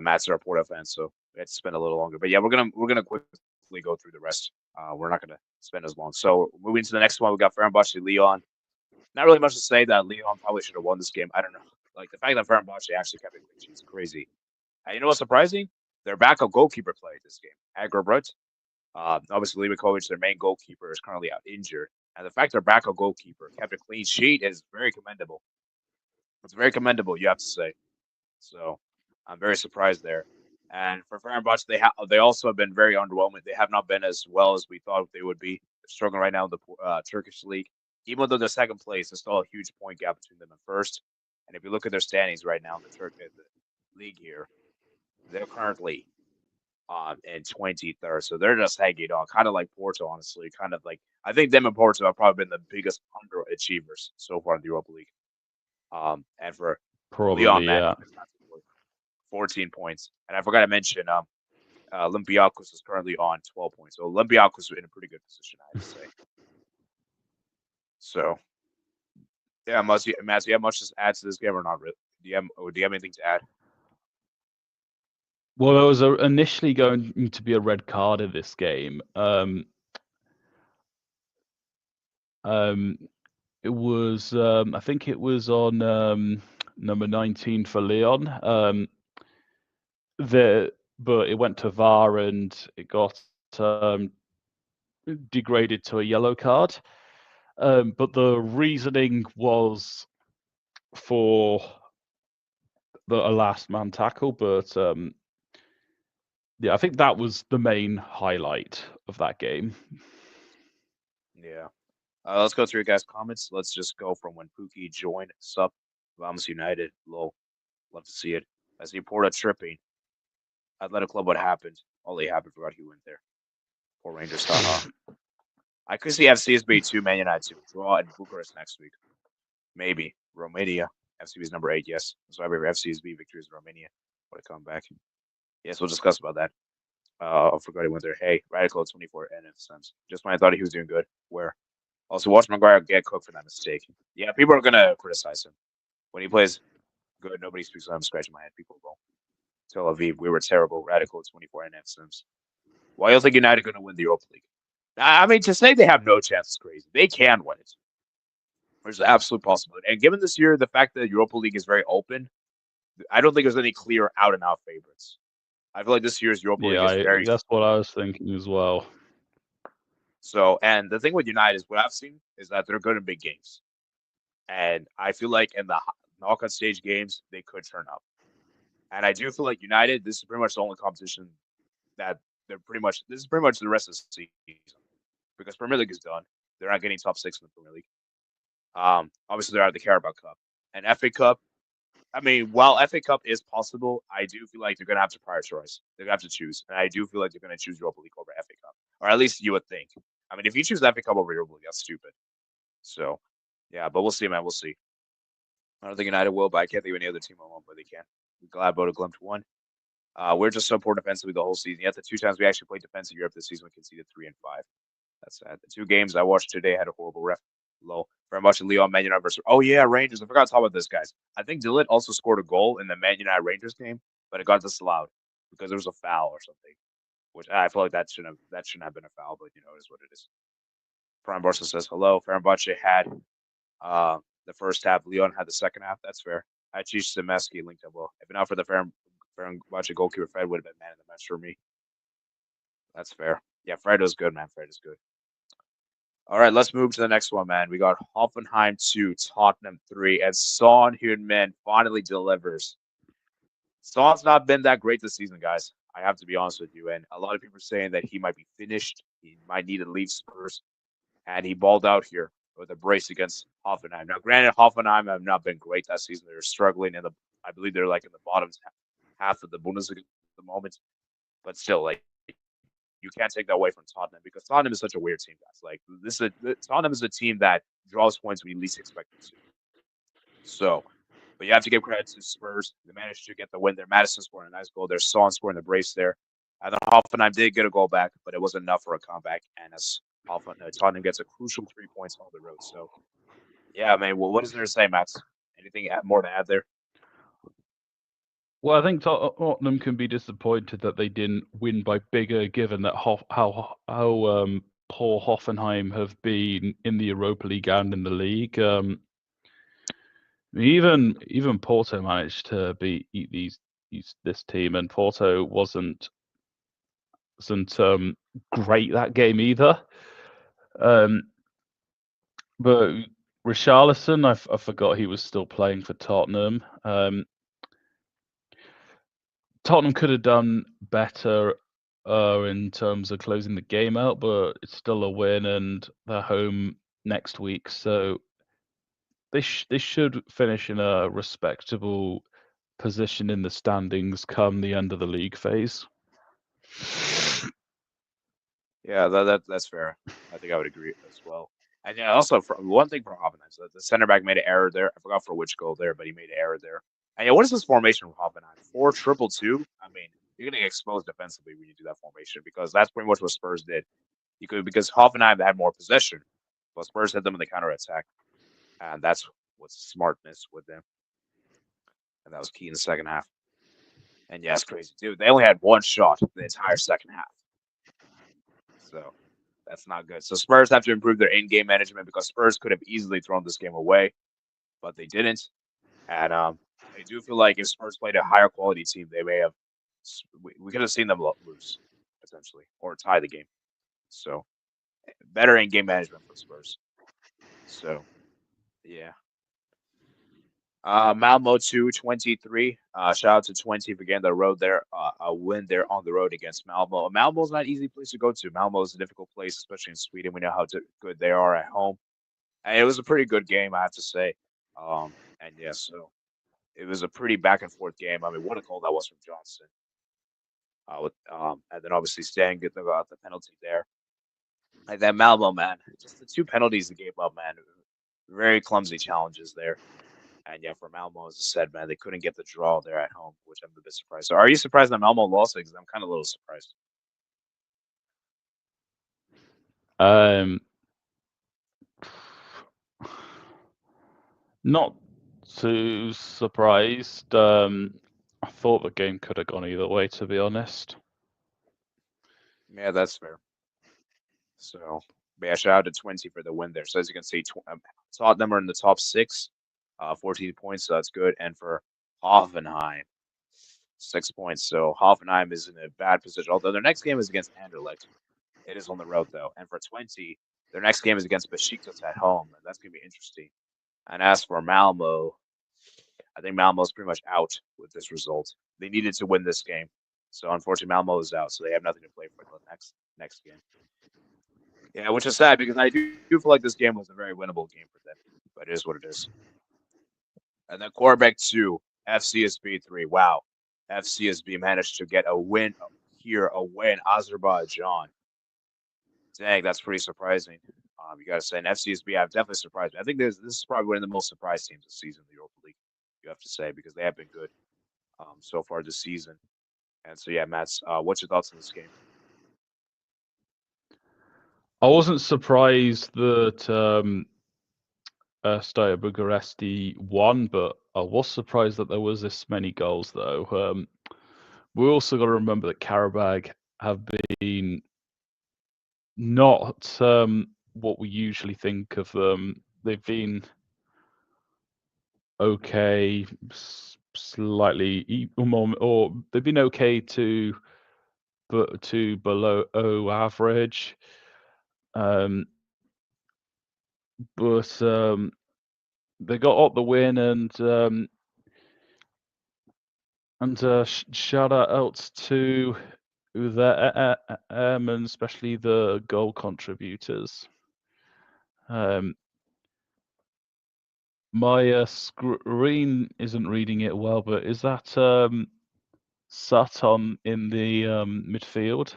Matt's our Porto fan, so we had to spend a little longer. But yeah, we're gonna quickly go through the rest. We're not gonna spend as long. So moving to the next one, we got Fenerbahce Lyon. Not really much to say that Lyon probably should have won this game. I don't know. Like the fact that Fenerbahce actually kept it clean is crazy. And you know what's surprising? Their backup goalkeeper played this game. Agrabut. Obviously, Livakovic, their main goalkeeper, is currently out injured. And the fact their backup goalkeeper kept a clean sheet is very commendable. It's very commendable, you have to say. So I'm very surprised there. And for Fenerbahce, they also have been very underwhelming. They have not been as well as we thought they would be. They're struggling right now in the Turkish league. Even though they're second place, there's still a huge point gap between them and first. And if you look at their standings right now in the league here, they're currently in 23rd. So they're just hanging on, kind of like Porto, honestly. Kind of like I think them and Porto have probably been the biggest underachievers so far in the Europa League. And for Probably, Leon, man, yeah. 14 points. And I forgot to mention, Olympiacos is currently on 12 points. So Olympiacos are in a pretty good position, I have to say. So, yeah, Matt, do you have much to add to this game or not really? Do you have anything to add? Well, there was initially going to be a red card in this game. It was, I think it was on number 19 for Lyon. But it went to VAR and it got degraded to a yellow card. But the reasoning was for a last man tackle. But yeah, I think that was the main highlight of that game. Yeah. Let's go through your guys' comments. Let's just go from when Pookie joined. Sup, Vamos United. Lol. Love to see it. I see Porto tripping. Athletic Club, what happened? Only happened. Forgot he went there. Poor Rangers. Haha. I could see FCSB 2, Man United 2. Draw in Bucharest next week. Maybe. Romania. FCB is number 8, yes. So every FCSB victory is Romania. What a comeback. Yes, we'll discuss about that. I forgot he went there. Hey, Radical 24 NF Sims. Just when I thought he was doing good. Where? Also, watch McGuire get cooked for that mistake. Yeah, people are going to criticize him. When he plays good, nobody speaks on him. Scratching my head. People go. Tel Aviv, we were terrible. Radical 24 NF Sims. Why do you think United going to win the Europa League? I mean, to say they have no chance is crazy. They can win it. There's an absolute possibility. And given this year, the fact that Europa League is very open, I don't think there's any clear out and out favorites. I feel like this year's Europa League is very. That's what I was thinking as well. So, and the thing with United is what I've seen is that they're good in big games. And I feel like in the knockout stage games, they could turn up. And I do feel like United, this is pretty much the only competition that this is pretty much the rest of the season. Because Premier League is done. They're not getting top 6 in the Premier League. Obviously, they're out of the Qarabag Cup. And FA Cup, I mean, while FA Cup is possible, I do feel like they're going to have to prioritize. They're going to have to choose. And I do feel like they're going to choose Europa League over FA Cup. Or at least you would think. I mean, if you choose FA Cup over Europa League, that's stupid. So, yeah, but we'll see, man. We'll see. I don't think United will, but I can't think of any other team I want, but they can. I'm glad Bodo Glimt won. We're just so poor defensively the whole season. Yet the 2 times we actually played defense in Europe this season, we conceded 3 and 5. That's sad. The 2 games I watched today had a horrible ref. Low. Very much in Lyon, Man United versus. Oh, yeah, Rangers. I forgot to talk about this, guys. I think Dillit also scored a goal in the Man United Rangers game, but it got disallowed because there was a foul or something, which I feel like that shouldn't have been a foul, but, it is what it is. Prime Barca says hello. Fenerbahce had the first half. Lyon had the second half. That's fair. Achish Zemeski linked up well. If not for the Fenerbahce goalkeeper, Fred would have been man of the match for me. That's fair. Yeah, Fred is good, man. Fred is good. All right, let's move to the next one, man. We got Hoffenheim 2, Tottenham 3, and Son Heung-min finally delivers. Son's not been that great this season, guys. I have to be honest with you. And a lot of people are saying that he might be finished. He might need to leave Spurs. And he balled out here with a brace against Hoffenheim. Now, granted, Hoffenheim have not been great that season. They're struggling I believe they're like in the bottom half of the Bundesliga at the moment. But still, like, you can't take that away from Tottenham because Tottenham is such a weird team, guys. Like Tottenham is a team that draws points when you least expect them to. So, but you have to give credit to Spurs. They managed to get the win there. Madison scoring a nice goal there. Son scoring the brace there. And then Hoffenheim did get a goal back, but it wasn't enough for a comeback. And as Tottenham gets a crucial 3 points on the road. So, yeah, man. Well, what is there to say, Max? Anything more to add there? Well, I think Tottenham can be disappointed that they didn't win by bigger, given that how poor Hoffenheim have been in the Europa League and in the league. Even Porto managed to beat this team, and Porto wasn't great that game either. But Richarlison, I forgot he was still playing for Tottenham. Tottenham could have done better in terms of closing the game out, but it's still a win, and they're home next week, so they should finish in a respectable position in the standings come the end of the league phase. Yeah, that's fair. I think I would agree as well. And yeah, also one thing for Hoffenheim, so the center back made an error there. I forgot for which goal there, but he made an error there. And yeah, what is this formation from Hoffenheim? 4-2-2. I mean, you're gonna get exposed defensively when you do that formation because that's pretty much what Spurs did. Because Hoffenheim had more possession, but Spurs hit them in the counter attack, and that's what's smartness with them. And that was key in the second half. And yeah, it's crazy, dude. They only had one shot the entire second half. So that's not good. So Spurs have to improve their in-game management because Spurs could have easily thrown this game away, but they didn't. And I do feel like if Spurs played a higher quality team, they may have. We could have seen them lose, essentially, or tie the game. So better in-game management for Spurs. So yeah. Malmo 2-23. Shout out to Twente for getting the road there. A win there on the road against Malmo. Malmo's not an easy place to go to. Malmo is a difficult place, especially in Sweden. We know how good they are at home. And it was a pretty good game, I have to say. And yeah, so it was a pretty back and forth game. I mean, what a goal that was from Johnson. And then obviously Stan got the penalty there. Like that Malmo, man, just the 2 penalties he gave up, man. Very clumsy challenges there. And yeah, for Malmo, as I said, man, they couldn't get the draw there at home, which I'm a bit surprised. So are you surprised that Malmo lost? Because I'm kind of a little surprised. Not too surprised. I thought the game could have gone either way, to be honest. Yeah, that's fair. So, yeah, shout out to Twente for the win there. So as you can see, Tottenham are in the top 6, 14 points, so that's good. And for Hoffenheim, 6 points. So Hoffenheim is in a bad position. Although their next game is against Anderlecht. It is on the road, though. And for Twente, their next game is against Besiktas at home. And that's going to be interesting. And as for Malmo, I think Malmo's pretty much out with this result. They needed to win this game. So unfortunately, Malmo is out. So they have nothing to play for the next game. Yeah, which is sad because I do feel like this game was a very winnable game for them. But it is what it is. And then Qarabag 2, FCSB 3. Wow. FCSB managed to get a win here away in Azerbaijan. Dang, that's pretty surprising. You got to say, in FCSB, I've definitely surprised me. I think this is probably one of the most surprised teams this season in the Europa League, you have to say, because they have been good so far this season. And so, yeah, Matt, what's your thoughts on this game? I wasn't surprised that Steaua Bucharesti won, but I was surprised that there was this many goals, though. We also got to remember that Qarabag have been not what we usually think of them. They've been okay, slightly, or they've been okay to below average. But they got up the win, and shout out to the airmen, especially the goal contributors. My screen isn't reading it well, but is that Sutton in the midfield?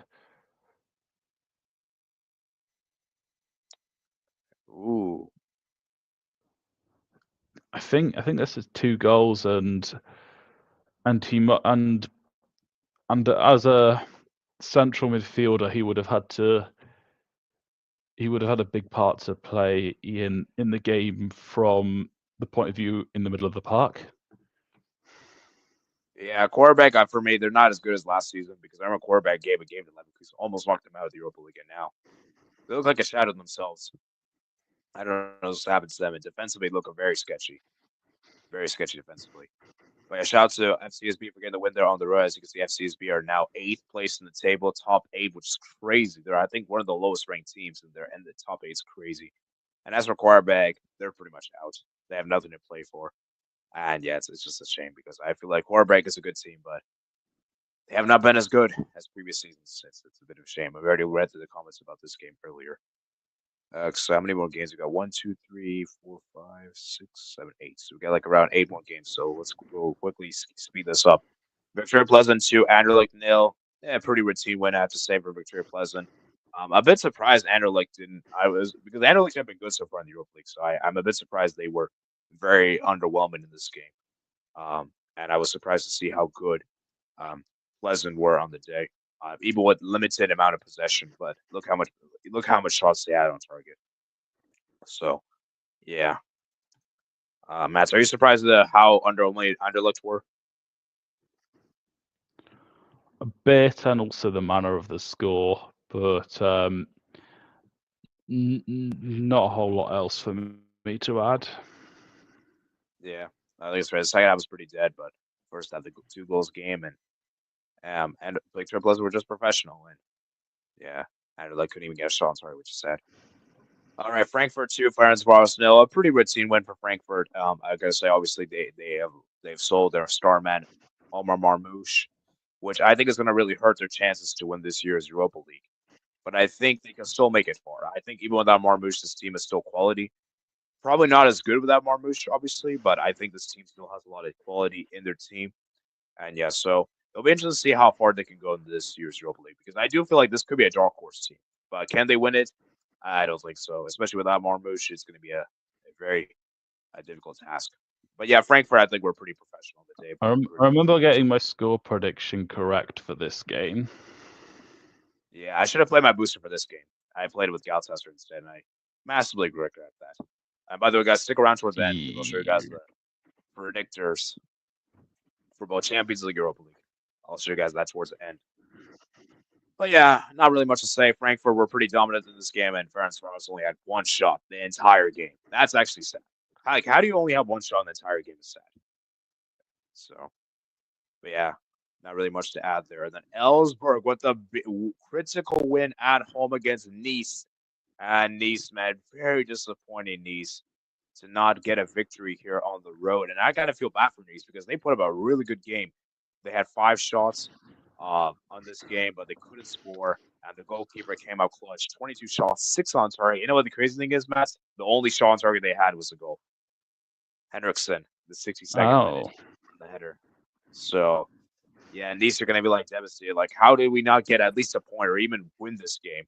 Ooh. I think this is 2 goals, and he and as a central midfielder, he would have had a big part to play in the game from the point of view in the middle of the park. Yeah, Qarabag, for me, they're not as good as last season because I remember Qarabag gave a game to Leverkusen, almost knocked them out of the Europa League, and now they look like a shadow themselves. I don't know what's happened to them, and defensively look very sketchy defensively. But yeah, shout out to FCSB for getting the win there on the road. As you can see, FCSB are now 8th place in the table, top 8, which is crazy. They're, I think, one of the lowest ranked teams in there, and the top 8 is crazy. And as for Qarabag, they're pretty much out. They have nothing to play for. And yeah, it's just a shame because I feel like Qarabag is a good team, but they have not been as good as previous seasons. It's a bit of a shame. I've already read through the comments about this game earlier. So how many more games we got? 1, 2, 3, 4, 5, 6, 7, 8. So we got like around 8 more games. So let's go quickly speed this up. Victoria Plzen 2, Anderlecht 0. Yeah, pretty routine win, I have to say, for Victoria Plzen. A bit surprised Anderlecht didn't. Because Anderlecht have been good so far in the Europa League. So I'm a bit surprised they were very underwhelming in this game. And I was surprised to see how good Plzen were on the day. Even with limited amount of possession, but look how much shots they had on target. So, yeah. Matt, are you surprised at how Anderlecht were? A bit, and also the manner of the score, but not a whole lot else for me to add. Yeah, I think it's right. The second half was pretty dead, but first half the 2 goals game, and like Triplets were just professional, and yeah, Anderlecht couldn't even get a shot on target, which is sad. All right, Frankfurt 2, Ferencvaros 0. A pretty routine win for Frankfurt. I gotta say, obviously they've sold their star man Omar Marmoush, which I think is going to really hurt their chances to win this year's Europa League. But I think they can still make it far. I think even without Marmoush, this team is still quality. Probably not as good without Marmoush, obviously, but I think this team still has a lot of quality in their team. And yeah, so it'll be interesting to see how far they can go in this year's Europa League because I do feel like this could be a dark horse team. But can they win it? I don't think so. Especially without Marmoush, it's going to be a very difficult task. But yeah, Frankfurt, I think we're pretty professional today. I remember getting my score prediction correct for this game. Yeah, I should have played my booster for this game. I played it with Galatasaray instead, and I massively regret that. And by the way, guys, stick around towards the end because I'll show you guys the predictors for both Champions League and Europa League. I'll show you guys that towards the end. But yeah, not really much to say. Frankfurt were pretty dominant in this game, and Ferencvaros only had 1 shot the entire game. That's actually sad. Like, how do you only have 1 shot in the entire game? Is sad. So, but yeah, not really much to add there. And then Elfsborg with a critical win at home against Nice. And Nice, man, very disappointing Nice to not get a victory here on the road. And I kind of feel bad for Nice because they put up a really good game. They had 5 shots on this game, but they couldn't score. And the goalkeeper came out clutch. 22 shots, 6 on target. You know what the crazy thing is, Matt? The only shot on target they had was a goal. Henriksen, the 62nd minute. the header. So, yeah, Nice are going to be like devastated. Like, how did we not get at least a point or even win this game?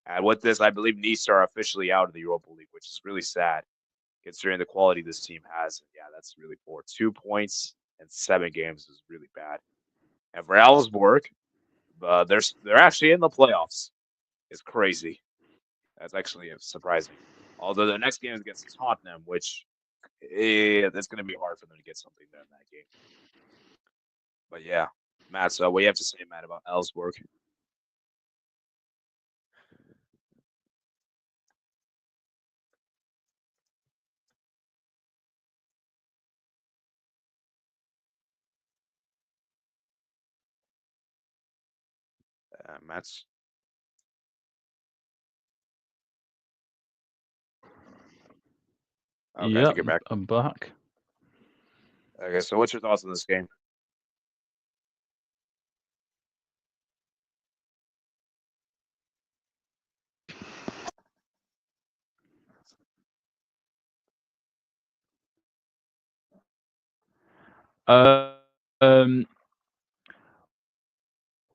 And with this, I believe Nice are officially out of the Europa League, which is really sad considering the quality this team has. Yeah, that's really poor. 2 points in 7 games is really bad. And for Elfsborg, they're actually in the playoffs. It's crazy. That's actually surprising. Although the next game is against Tottenham, which that's going to be hard for them to get something there in that game. But yeah, Matt, so what do you have to say, Matt, about Elfsborg? Matt's. Okay, Yeah, take it back. I'm back. Okay, so what's your thoughts on this game?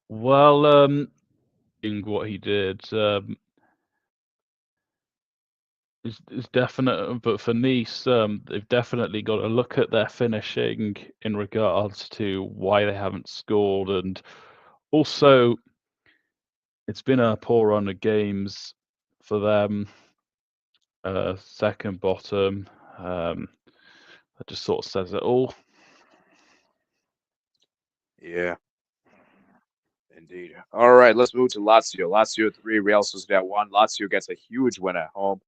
Well, what he did is definite, but for Nice, they've definitely got to look at their finishing in regards to why they haven't scored, and also it's been a poor run of games for them. Second bottom, that just sort of says it all. Yeah, indeed. All right, let's move to Lazio. Lazio 3, Real Sociedad 1. Lazio gets a huge win at home.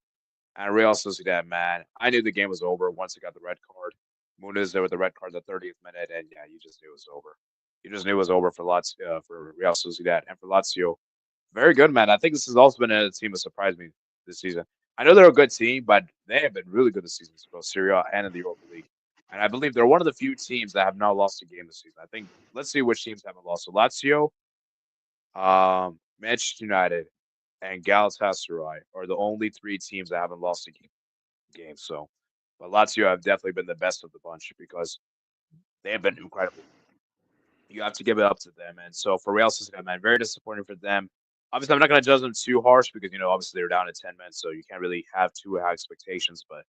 And Real Sociedad, man, I knew the game was over once it got the red card. Muniz there with the red card at the 30th minute, and yeah, you just knew it was over. You just knew it was over for Lazio, for Real Sociedad, and for Lazio. Very good, man. I think this has also been a team that surprised me this season. I know they're a good team, but they have been really good this season, both Serie A and in the Europa League. And I believe they're one of the few teams that have not lost a game this season. I think let's see which teams haven't lost. So Lazio, Manchester United, and Galatasaray are the only 3 teams that haven't lost a game. So, but Lazio have definitely been the best of the bunch because they have been incredible. You have to give it up to them. And so for Real Sociedad, man, very disappointing for them. Obviously, I'm not going to judge them too harsh because, obviously they're down to 10 men, so you can't really have too high expectations. But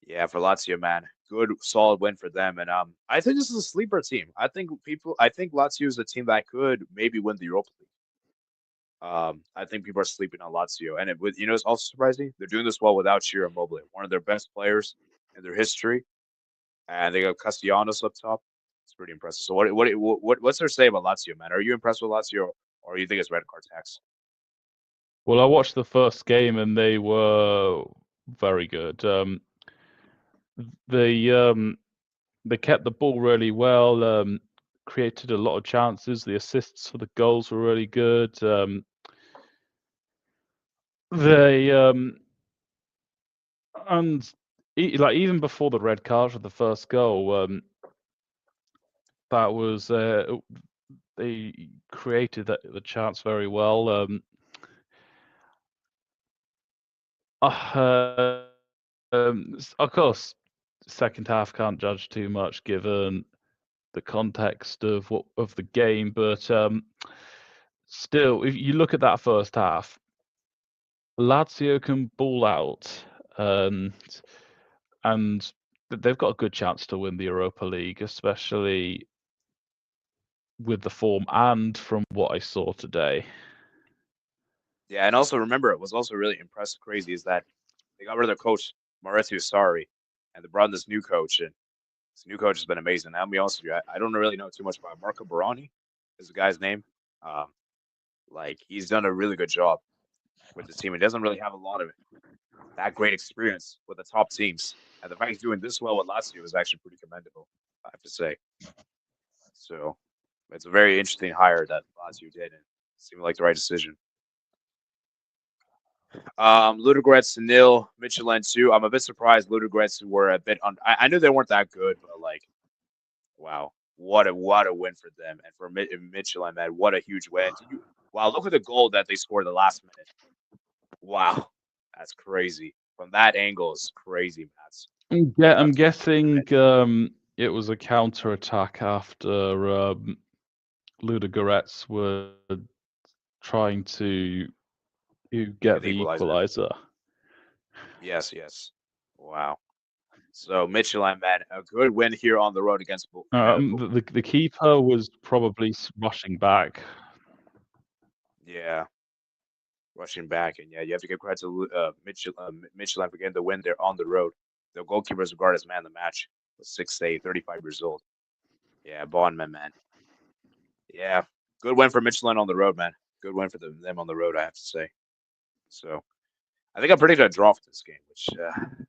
yeah, for Lazio, man, good, solid win for them. And I think this is a sleeper team. I think Lazio is a team that could maybe win the Europa League. I think people are sleeping on Lazio, and it's also surprising they're doing this well without Ciro Immobile, one of their best players in their history, and they got Castellanos up top. It's pretty impressive. So what's their say about Lazio, man? Are you impressed with Lazio, or you think it's red card tax? Well, I watched the first game and they were very good. They kept the ball really well. Created a lot of chances. The assists for the goals were really good. They and even before the red card for the first goal, that was they created the chance very well. Of course, second half can't judge too much given the context of the game, but still, if you look at that first half, Lazio can ball out, and they've got a good chance to win the Europa League, especially with the form and from what I saw today. Yeah, and also remember, it was also really impressive, crazy is that they got rid of their coach Maurizio Sarri, and they brought in this new coach, and this new coach has been amazing. I'll be honest with you, I don't really know too much about Marco Baroni, is the guy's name. Um, he's done a really good job with the team. He doesn't really have a lot of that great experience with the top teams, and the fact he's doing this well with Lazio is actually pretty commendable, I have to say. So it's a very interesting hire that Lazio did, and seemed like the right decision. Ludogorets 0, Midtylland 2. I'm a bit surprised Ludogorets were a bit I knew they weren't that good, but wow, what a win for them and for Midtylland, man, what a huge win. Wow, look at the goal that they scored the last minute. Wow, that's crazy. From that angle, it's crazy, Matt. I'm guessing it was a counter-attack after Ludogorets were trying to get the equalizer. Yes. Wow. So Midtylland, man, a good win here on the road against. The keeper was probably rushing back. Yeah, rushing back, and yeah, you have to give credit to Midtylland for getting the win there on the road. The goalkeeper is regarded as man of the match. Was 6'8", 35 years old. Yeah, Bondman, man. Yeah, good win for Midtylland on the road, man. Good win for them on the road, I have to say. So I think I predicted a draw for this game, which man,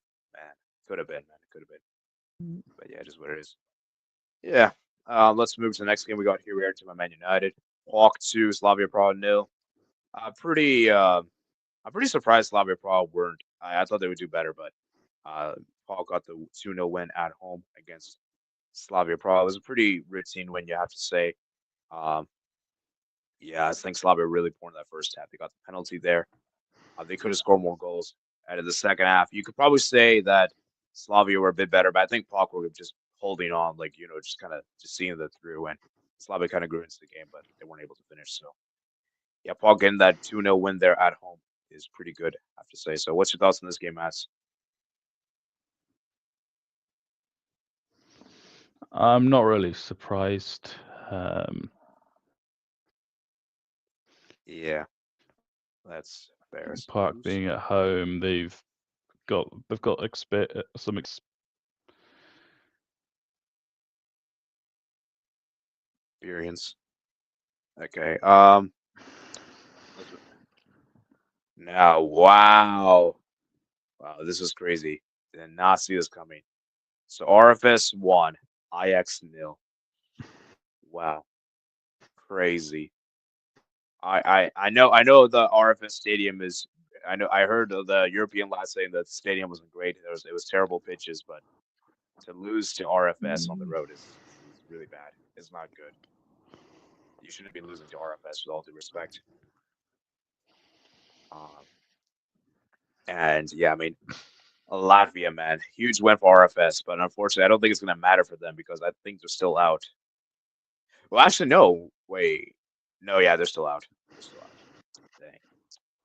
could have been, man, it could have been. But yeah, just what it is. Yeah. Let's move to the next game we got here. We are to my Man United. Hawk 2, Slavia Prague 0. I'm pretty surprised Slavia Prague weren't. I thought they would do better, but Paul got the 2-0 win at home against Slavia Prague. It was a pretty routine win, you have to say. Yeah, I think Slavia really poor in that first half. They got the penalty there. They could have scored more goals. And in the second half, you could probably say that Slavia were a bit better, but I think Prague were just holding on, like, just kind of just seeing that through. And Slavia kind of grew into the game, but they weren't able to finish. So, yeah, Prague getting that 2-0 win there at home is pretty good, I have to say. So, what's your thoughts on this game, Mats? I'm not really surprised. Yeah, that's fair. Park being at home, they've got some experience. Okay. Now, wow, this is crazy. Did not see this coming. So RFS 1, Ajax 0. Wow, crazy. I know the RFS stadium is. I heard the European lad saying that the stadium wasn't great. It was terrible pitches, but to lose to RFS on the road is really bad. It's not good. You shouldn't be losing to RFS with all due respect. And yeah, I mean, Latvia, man, huge win for RFS, but unfortunately, I don't think it's going to matter for them because I think they're still out. Well, actually, no. Wait, no, yeah, they're still out. They're still out. Dang.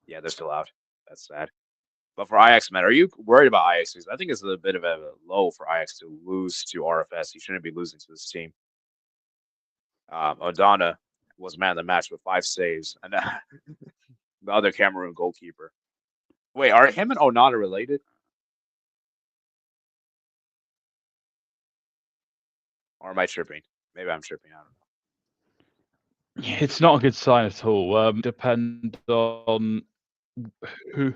Yeah, they're still out. That's sad. But for Ajax, man, are you worried about Ajax? Because I think it's a bit of a low for Ajax to lose to RFS. You shouldn't be losing to this team. O'Donnell was man of the match with 5 saves, and the other Cameroon goalkeeper. Wait, are him and Onana related? Or am I tripping? Maybe I'm tripping. I don't know. It's not a good sign at all. Depend on who.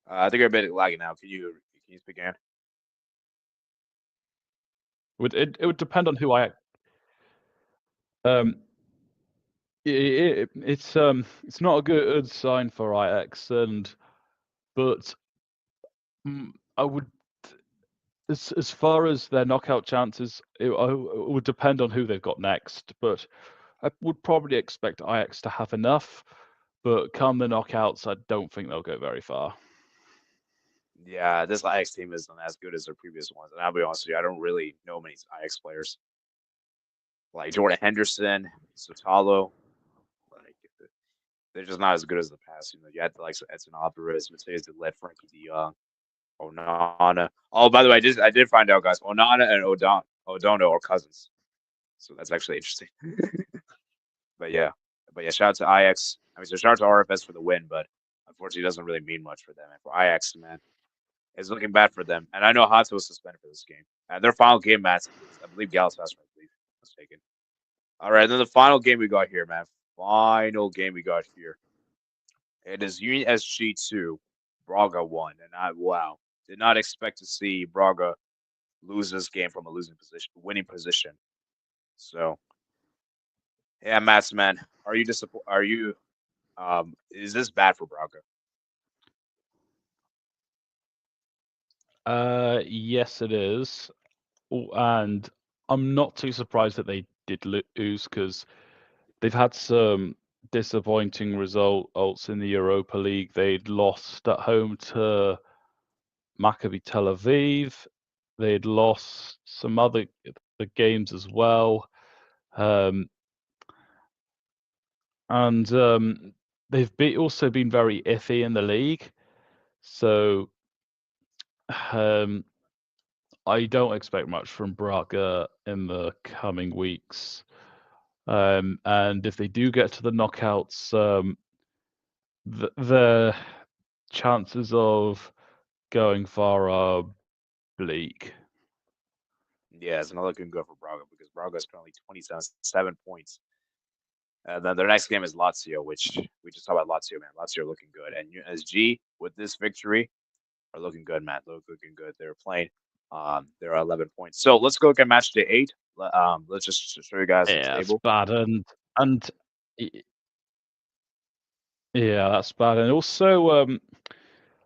I think you're a bit lagging now. Can you speak again? It would depend on who I. It's not a good sign for Ajax, but I would, as far as their knockout chances, it would depend on who they've got next. But I would probably expect Ajax to have enough, but come the knockouts, I don't think they'll go very far. Yeah, this Ajax team isn't as good as their previous ones, and I'll be honest with you, I don't really know many Ajax players like Jordan Henderson, Sotalo. Like they're just not as good as the past. You had the likes of Edson Alvarez, Mateus de Ligt, Frankie De Jong, Onana. Oh, by the way, I did find out, guys. Onana and O'Donnell are cousins, so that's actually interesting. but yeah, shout out to Ajax. I mean, so shout out to RFS for the win, but unfortunately, it doesn't really mean much for them. And for Ajax, man, it's looking bad for them. And I know Hato was suspended for this game. Their final game match, I believe Galatasary, I believe, mistaken. All right, then the final game we got here, man. Final game we got here. It is Union SG 2, Braga 1. And wow, did not expect to see Braga lose this game from a winning position. So, yeah, Mats, man, are you disappointed? Is this bad for Braga? Yes, it is, and I'm not too surprised that they did lose because they've had some disappointing results in the Europa League. They'd lost at home to Maccabi Tel Aviv. They'd lost some other the games as well. And they've also been very iffy in the league. So I don't expect much from Braga in the coming weeks. And if they do get to the knockouts, the chances of going far are bleak. Yeah, it's not looking good for Braga because Braga is currently 27 points. Then their next game is Lazio, which we just talked about Lazio, man. Lazio are looking good. And USG, with this victory, are looking good, man. Looking good. They're playing. They're 11 points. So let's go look at match day 8. Let's just show you guys the Yeah, it's table. bad. And yeah, that's bad. And also,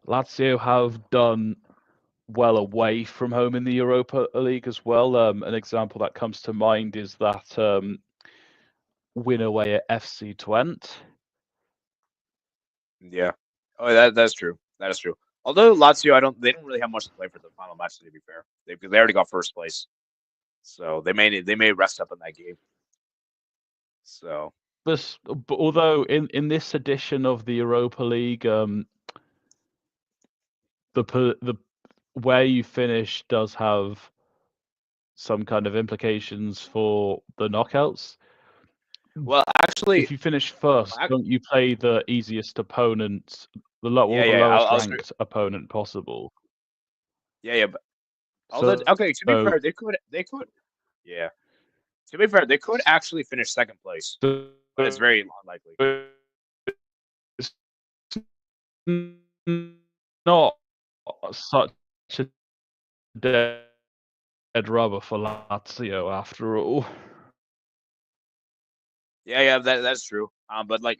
Lazio have done well away from home in the Europa League as well. An example that comes to mind is that win away at FC Twente. Yeah. Oh, that's true. That is true. Although Lazio, they don't really have much to play for the final match. To be fair, they already got first place, so they may rest up in that game. So, but although in this edition of the Europa League, the where you finish does have some kind of implications for the knockouts. well, actually, if you finish first, don't you play the easiest opponent, the lowest ranked opponent possible? Yeah, but okay. To be fair, they could. Yeah. To be fair, they could actually finish second place, but it's very unlikely. It's not such a dead rubber for Lazio after all. Yeah, that's true. But but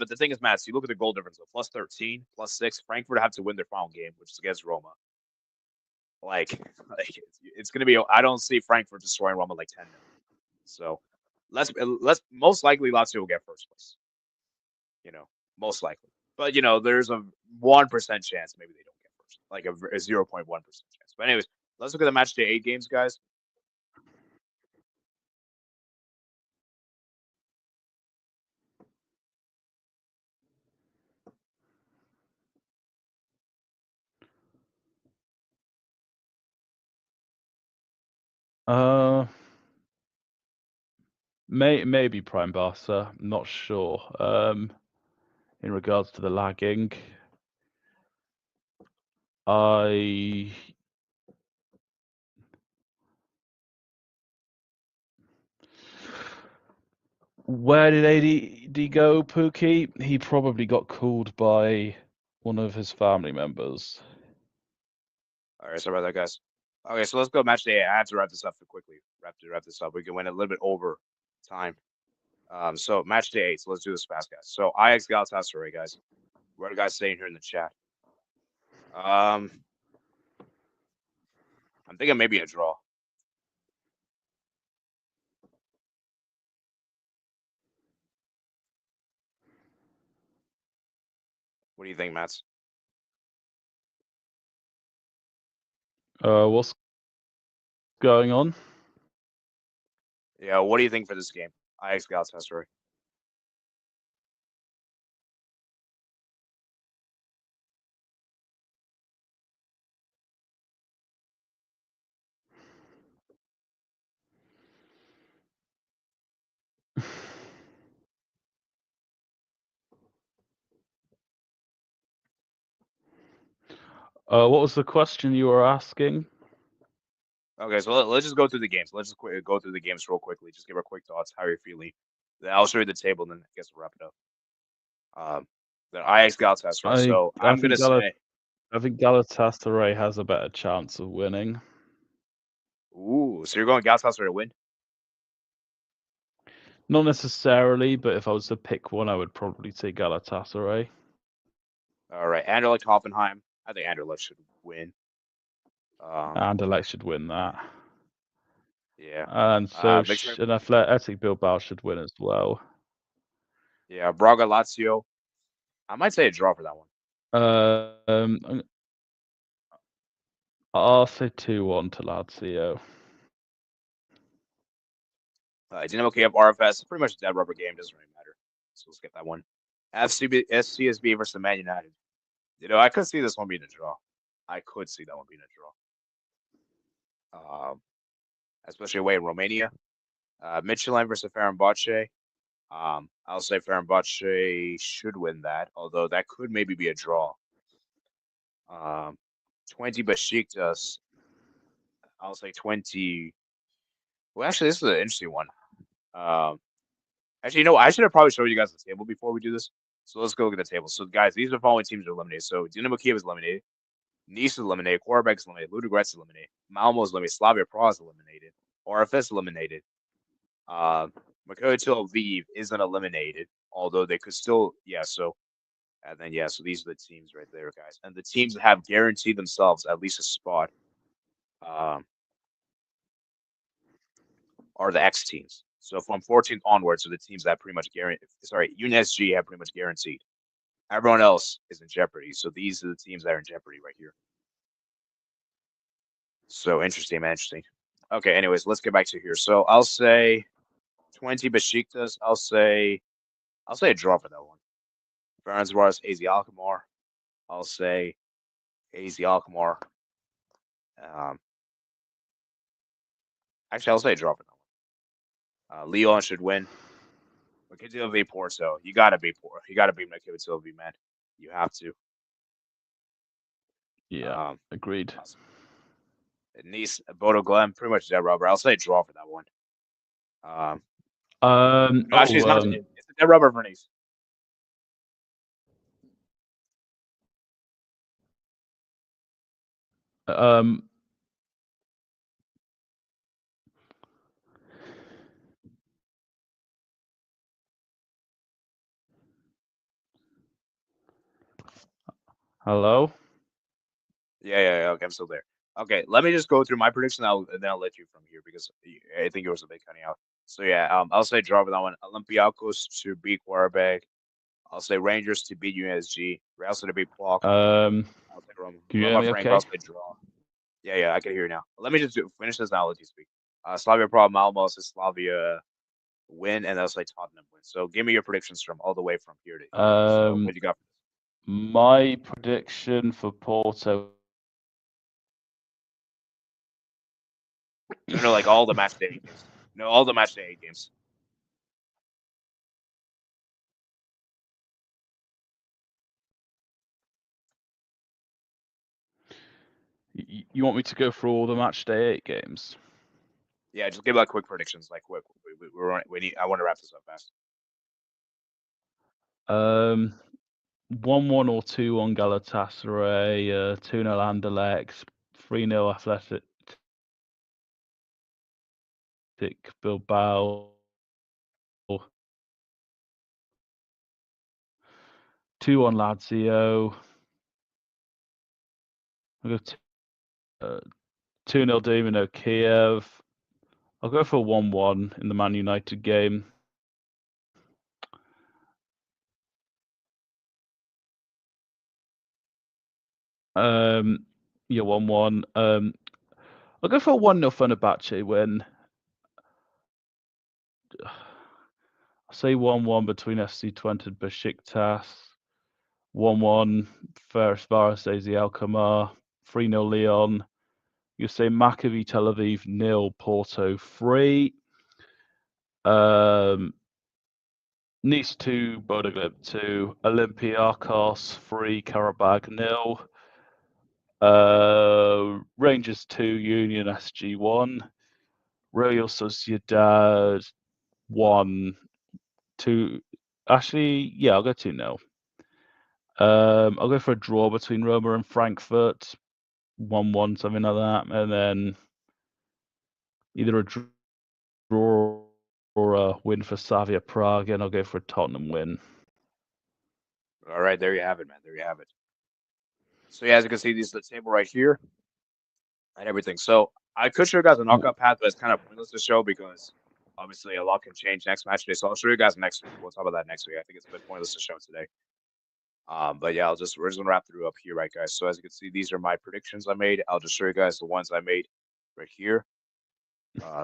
the thing is, Matt, so you look at the goal difference, so plus 13, plus 6. Frankfurt have to win their final game, which is against Roma. Like it's gonna be. I don't see Frankfurt destroying Roma like 10-0. So let's most likely Lazio will get first place. Most likely. But there's a 1% chance maybe they don't get first, like a 0.1% chance. But anyways, let's look at the match day 8 games, guys. Maybe Prime Barca. I'm not sure. In regards to the lagging, where did AD go, Pookie? He probably got called by one of his family members. All right, sorry about that, guys. Okay, so let's go match day 8. I have to wrap this up quickly. Wrap this up. We can win a little bit over time. So match day 8. So let's do this fast, guys. So Ajax Galatasaray, guys. What are you guys saying here in the chat? I'm thinking maybe a draw. What do you think, Mats? What's going on? Yeah, what do you think for this game? Ajax Galatasaray. What was the question you were asking? Okay, so let's just go through the games. Let's just go through the games real quickly. Just give our quick thoughts, how you're feeling. Then I'll show you the table, and then I guess we'll wrap it up. The Ajax Galatasaray. So I'm gonna say, I think Galatasaray has a better chance of winning. Ooh, so you're going Galatasaray to win? Not necessarily, but if I was to pick one, I would probably say Galatasaray. All right, Anderlecht Hoffenheim. I think Anderlecht should win. Anderlecht should win that. Yeah. And so an Athletic Bilbao should win as well. Yeah, Braga Lazio. I might say a draw for that one. I'll say 2-1 to Lazio. Dynamo Kyiv, RFS, pretty much a dead rubber game. Doesn't really matter. So let's get that one. FCSB versus Man United. I could see this one being a draw. I could see that one being a draw. Especially away in Romania. Midtylland versus Fenerbahce. I'll say Fenerbahce should win that, although that could maybe be a draw. 20 Besiktas. I'll say 20. Well, actually, this is an interesting one. Actually, I should have probably showed you guys the table before we do this. So let's go look at the table. So, guys, these are the following teams are eliminated. So, Dynamo Kyiv is eliminated. Nice is eliminated. Qarabag is eliminated. Ludogorets is eliminated. Malmo is eliminated. Slavia Prague is eliminated. RFS is eliminated. Maccabi Tel Aviv isn't eliminated, although they could still, so these are the teams right there, guys. And the teams that have guaranteed themselves at least a spot are the X teams. So from 14th onwards are the teams that pretty much UNSG have pretty much guaranteed. Everyone else is in jeopardy. So these are the teams that are in jeopardy right here. So interesting, man. Interesting. Okay, anyways, let's get back to here. So I'll say 20 Besiktas. I'll say a draw for that one. Ferencvaros, AZ Alkmaar. I'll say AZ Alkmaar. Actually, I'll say a draw for that one. Lyon should win. Maccabi v Porto. You gotta beat Porto. You gotta beat Maccabi, man. You have to. Yeah, agreed. Nice, Bodo, Glenn, pretty much dead rubber. I'll say draw for that one. Actually, it's not. It's a dead rubber for Nice. Hello? Yeah. Okay, I'm still there. Okay, let me just go through my prediction, and then I'll let you from here because I think yours was a bit cutting out. So yeah, I'll say draw for that one. Olympiacos to beat Qarabag. I'll say Rangers to beat UNSG. Real to beat Prague. I'll say Roma. can you hear me okay? I'll say draw. Yeah, I can hear you now. Let me just finish this now. I'll let you speak. Slavia Prague, Malmo, I'll say Slavia win, and I'll say Tottenham win. So give me your predictions from all the way from here to so what you got? My prediction for Porto. No, like all the match day games. No, all the match day games. You want me to go through all the match day 8 games? Yeah, just give like quick predictions. Like quick. I want to wrap this up fast. 1-1 or 2-1 Galatasaray, 2-0 Anderlecht, 3-0 Athletic Bilbao, 2-1 Lazio. I'll go 2-0 Dynamo Kyiv. I'll go for 1-1 in the Man United game. Yeah, 1-1. I'll go for a 1-0 Fenerbahce win. I'll say 1-1 between FC Twente and Besiktas. 1-1 Ferencvaros, AZ Alkmaar. 3-0 Lyon. You say Maccabi Tel Aviv 0, Porto 3. Nice 2, Bodo Glimt 2. Olympiacos 3, Qarabag 0. Rangers 2, Union SG 1. Real Sociedad 1, 2. Actually, yeah, I'll go 2-0. I'll go for a draw between Roma and Frankfurt, 1-1, something like that, and then either a draw or a win for Slavia Prague, and I'll go for a Tottenham win. All right, there you have it, man. There you have it. So yeah, as you can see, this is the table right here and everything. So I could show you guys a knockout path, but it's kind of pointless to show because obviously a lot can change next match day. So I'll show you guys next week. We'll talk about that next week. I think it's a bit pointless to show today. But yeah, we're just gonna wrap through up here, right, guys? So as you can see, these are my predictions I made. I'll just show you guys the ones I made right here.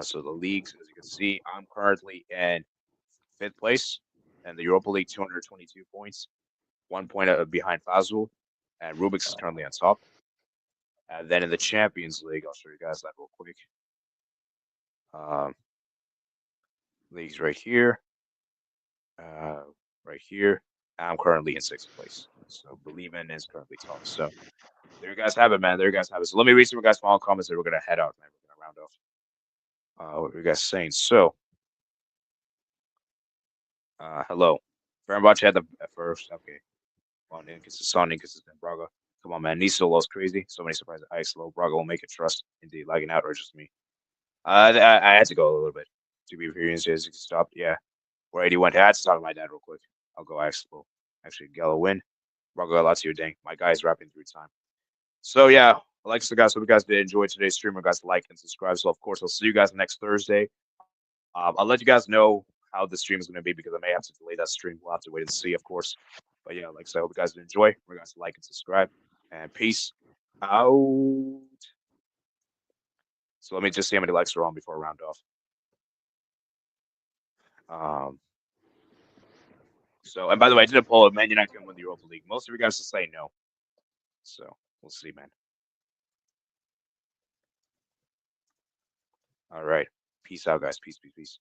So the leagues, as you can see, I'm currently in 5th place, and the Europa League 222 points, 1 point behind Fazul, and Rubik's is currently on top. And then in the Champions League, I'll show you guys that real quick. Um, leagues right here, right here. I'm currently in 6th place. So Believin is currently top. So there you guys have it, man. There you guys have it. So let me read some of you guys' final comments, and we're gonna head out, man. We're gonna round off. What are you guys saying? So, hello. Fenerbahce had the first. Okay. On inconsistent Braga. Come on, man. Nisolo's crazy. So many surprises. Ajax low. Braga will make it. Trust. Indeed. Lagging out or just me? I had to go a little bit to be experienced. Stopped. Yeah. Where 80 went. I had to talk to my dad real quick. I'll go Ajax low. Actually, Gala win. Braga Lazio. Dang. My guy's wrapping through time. So yeah, like so guys, hope you guys did enjoy today's stream. Guys, like and subscribe. So of course, I'll see you guys next Thursday. I'll let you guys know how the stream is going to be because I may have to delay that stream. We'll have to wait and see, of course. But yeah, like I said, I hope you guys did enjoy. Remember guys to like and subscribe. And peace out. So let me just see how many likes are on before I round off. So, and by the way, I did a poll of Man United can win the Europa League. Most of you guys will say no. So we'll see, man. All right. Peace out, guys. Peace, peace, peace.